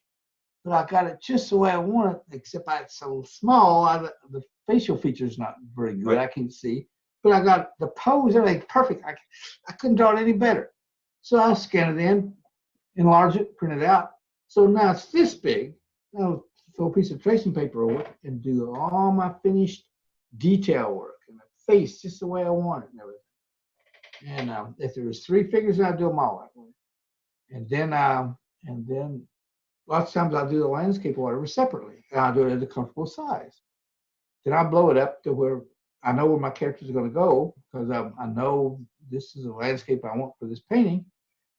but I got it just the way I want it, except it's so small, the facial features not very good. Right. I can't see. But I got the pose, everything perfect. I couldn't draw it any better. So I scan it in, enlarge it, print it out. So now it's this big. I'll throw a piece of tracing paper over it and do all my finished detail work and the face just the way I want it and everything. And if there was 3 figures, I'd do them all that way. And then lots of times I'll do the landscape or whatever separately. And I'll do it at a comfortable size. Then I blow it up to where I know where my characters are going to go because I know this is a landscape I want for this painting.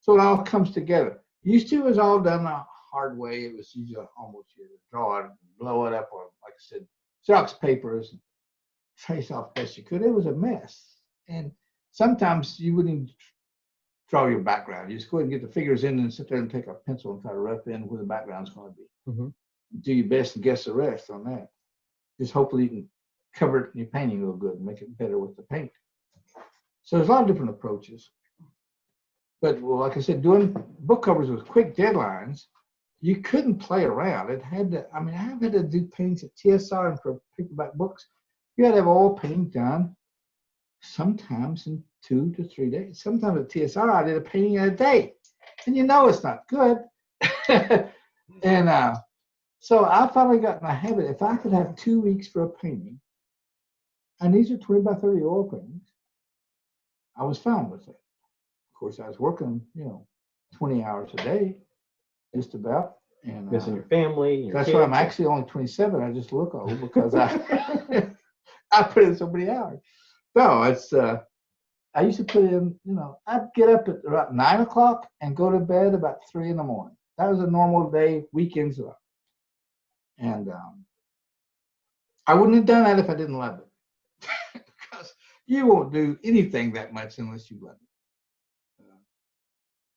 So it all comes together. Used to, it was all done the hard way. It was usually almost you draw it, blow it up on, like I said, Xerox papers, and trace off best you could. It was a mess. And sometimes you wouldn't even draw your background. You just go ahead and get the figures in and sit there and take a pencil and try to rough in where the background's going to be. Mm-hmm. Do your best and guess the rest on that. Just hopefully you can cover it in your painting real good and make it better with the paint. So there's a lot of different approaches. But well, like I said, doing book covers with quick deadlines, you couldn't play around. It had to, I mean, I've had to do paintings at TSR and for paperback books. You had to have all painting done sometimes in 2 to 3 days. Sometimes at TSR, I did a painting in a day. And you know it's not good. And so I finally got in a habit. If I could have 2 weeks for a painting, and these are 20 by 30 oil paintings, I was fine with it. Of course, I was working, 20 hours a day, just about. And missing your family. That's why I'm actually only 27. I just look old because I I put in so many hours. No, it's I used to put in, I'd get up at about 9 o'clock and go to bed about 3 in the morning. That was a normal day, weekends. And I wouldn't have done that if I didn't love it. Because you won't do anything that much unless you love it.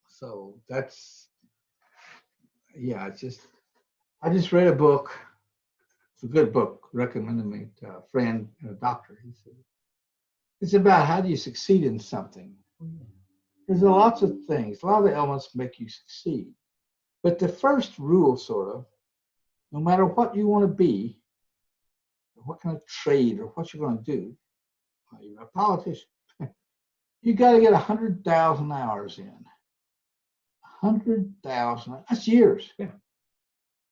So that's, yeah, I just read a book. It's a good book, recommended me to a friend and a doctor. He said, it's about how do you succeed in something. There's lots of things, a lot of the elements make you succeed. But the first rule, sort of, no matter what you want to be, what kind of trade or what you're going to do, you're a politician, you got to get 100,000 hours in. 100,000, that's years. Yeah.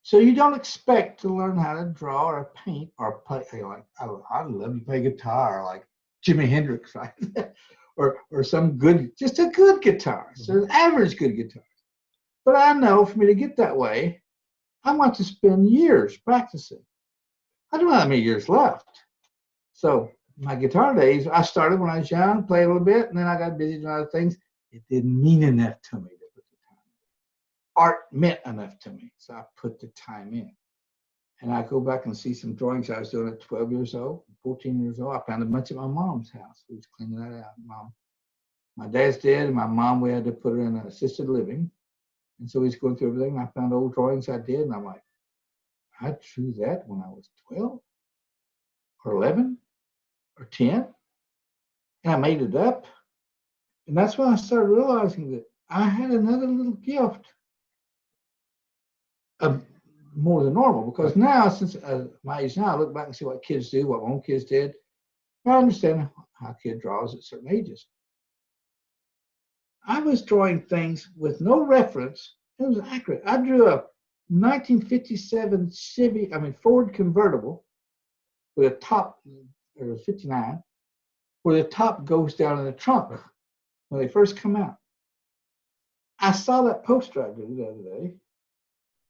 So you don't expect to learn how to draw or paint or play. Like, I'd love to play guitar like Jimi Hendrix, right? or some good, just a good guitar. So an average good guitar. But I know for me to get that way, I want to spend years practicing. I don't have many years left. So my guitar days, I started when I was young, played a little bit, and then I got busy doing other things. It didn't mean enough to me to put the time in. Art meant enough to me, so I put the time in. And I go back and see some drawings I was doing at 12 years old, 14 years old. I found a bunch at my mom's house. We was cleaning that out. My dad's dead, and my mom, we had to put her in assisted living. And so he's going through everything. And I found old drawings I did, and I'm like, I drew that when I was 12 or 11 or 10, and I made it up. And that's when I started realizing that I had another little gift of more than normal, because now, since my age now, I look back and see what kids do, what my own kids did. I understand how a kid draws at certain ages. I was drawing things with no reference. It was accurate. I drew a 1957 Ford convertible with a top, it was 59, where the top goes down in the trunk when they first come out. I saw that poster I drew the other day,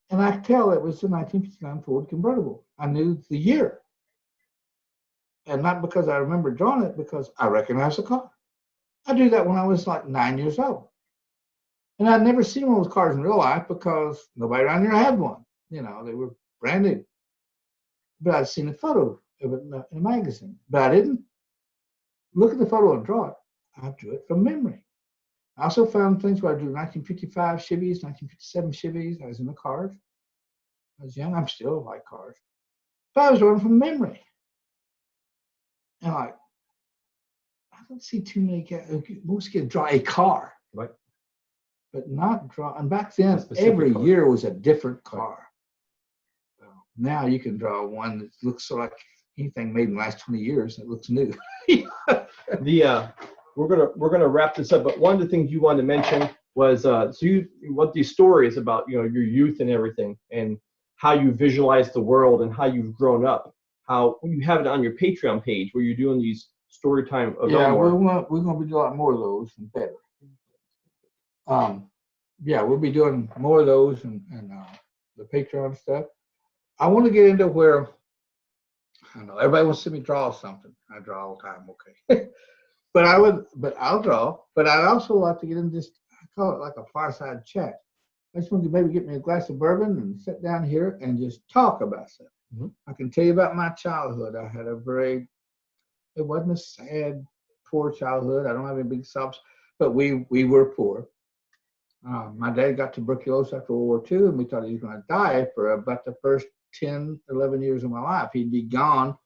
and I could tell it was the 1959 Ford convertible. I knew the year. And not because I remember drawing it, because I recognized the car. I drew that when I was like 9 years old. And I'd never seen one of those cars in real life because nobody around here had one. You know, they were brand new. But I'd seen a photo of it in a magazine. But I didn't look at the photo and draw it. I drew it from memory. I also found things where I drew 1955 Chevys, 1957 Chevys. I was in the cars. I was young. I'm still like cars. But I was drawing from memory. And like, I don't see too many guys. Most kids draw a car. Right. But not draw. And back then, Specific every car. year was a different car. So now you can draw one that looks sort of like anything made in the last 20 years that looks new. We're gonna wrap this up, but one of the things you wanted to mention was what these stories about your youth and everything, and how you visualize the world and how you've grown up. How you have it on your Patreon page where you're doing these story time of Yeah, Elmore. we're going to be doing a lot more of those and better. Yeah, we'll be doing more of those and the Patreon stuff. I want to get into where, I know everybody wants to see me draw something. I draw all the time, okay. but I'll draw. But I'd also like to get into this, I call it like a fireside chat. I just want to maybe get me a glass of bourbon and sit down here and just talk about stuff. Mm-hmm. I can tell you about my childhood. I had it wasn't a sad, poor childhood. I don't have any big sobs, but we were poor. My dad got tuberculosis after World War II, and we thought he was going to die for about the first 10, 11 years of my life. He'd be gone,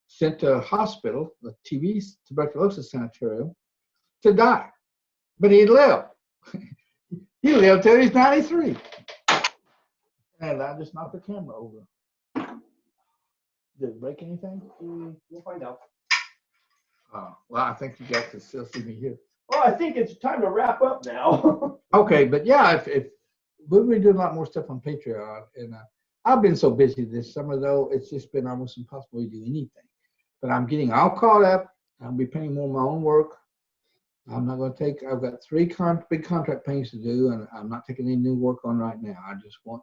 sent to a hospital, the tuberculosis sanitarium, to die. But he'd live. He lived till he's 93. And I just knocked the camera over. Did it break anything? We'll find out. Well, I think you guys can still see me here. Well, I think it's time to wrap up now. Okay, but yeah, if we'll be doing a lot more stuff on Patreon, and I've been so busy this summer though, it's just been almost impossible to do anything. But I'm getting all caught up. I'll be painting more of my own work. I'm not going to take. I've got 3 big contract paintings to do, and I'm not taking any new work on right now. I just want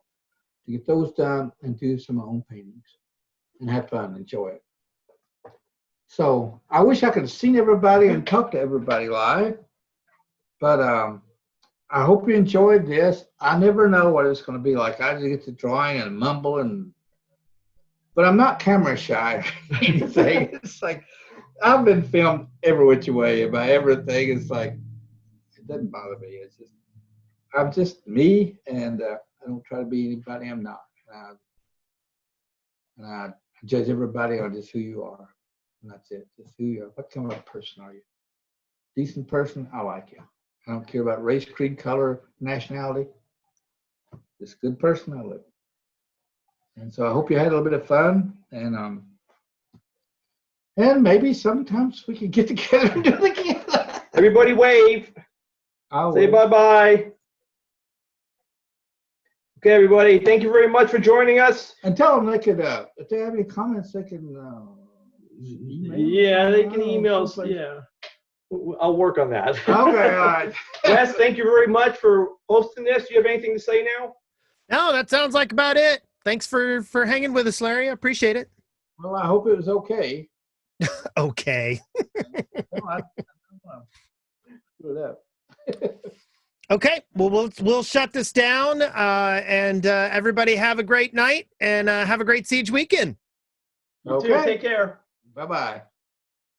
to get those done and do some of my own paintings and have fun and enjoy it. So I wish I could have seen everybody and talked to everybody live, but I hope you enjoyed this. I never know what it's going to be like. I just get to drawing and mumble and but I'm not camera shy or anything. It's like I've been filmed every which way by everything. It's like it doesn't bother me. It's just I'm just me, and I don't try to be anybody I'm not. And I judge everybody on just who you are, and that's it. Just who you are. What kind of a person are you? Decent person. I like you. I don't care about race, creed, color, nationality. Just a good person. I live. And so I hope you had a little bit of fun, and maybe sometimes we can get together and do it again. Everybody wave. Say bye-bye. Okay, everybody. Thank you very much for joining us. And tell them they could, if they have any comments, they can email. Yeah, they can email us. Yeah. I'll work on that. Okay, all right. Wes, thank you very much for hosting this. Do you have anything to say now? No, that sounds like about it. Thanks for hanging with us, Larry. I appreciate it. Well, I hope it was okay. Okay. Okay. Well, we'll shut this down, and everybody have a great night and have a great Siege weekend. You too. Take care. Bye-bye.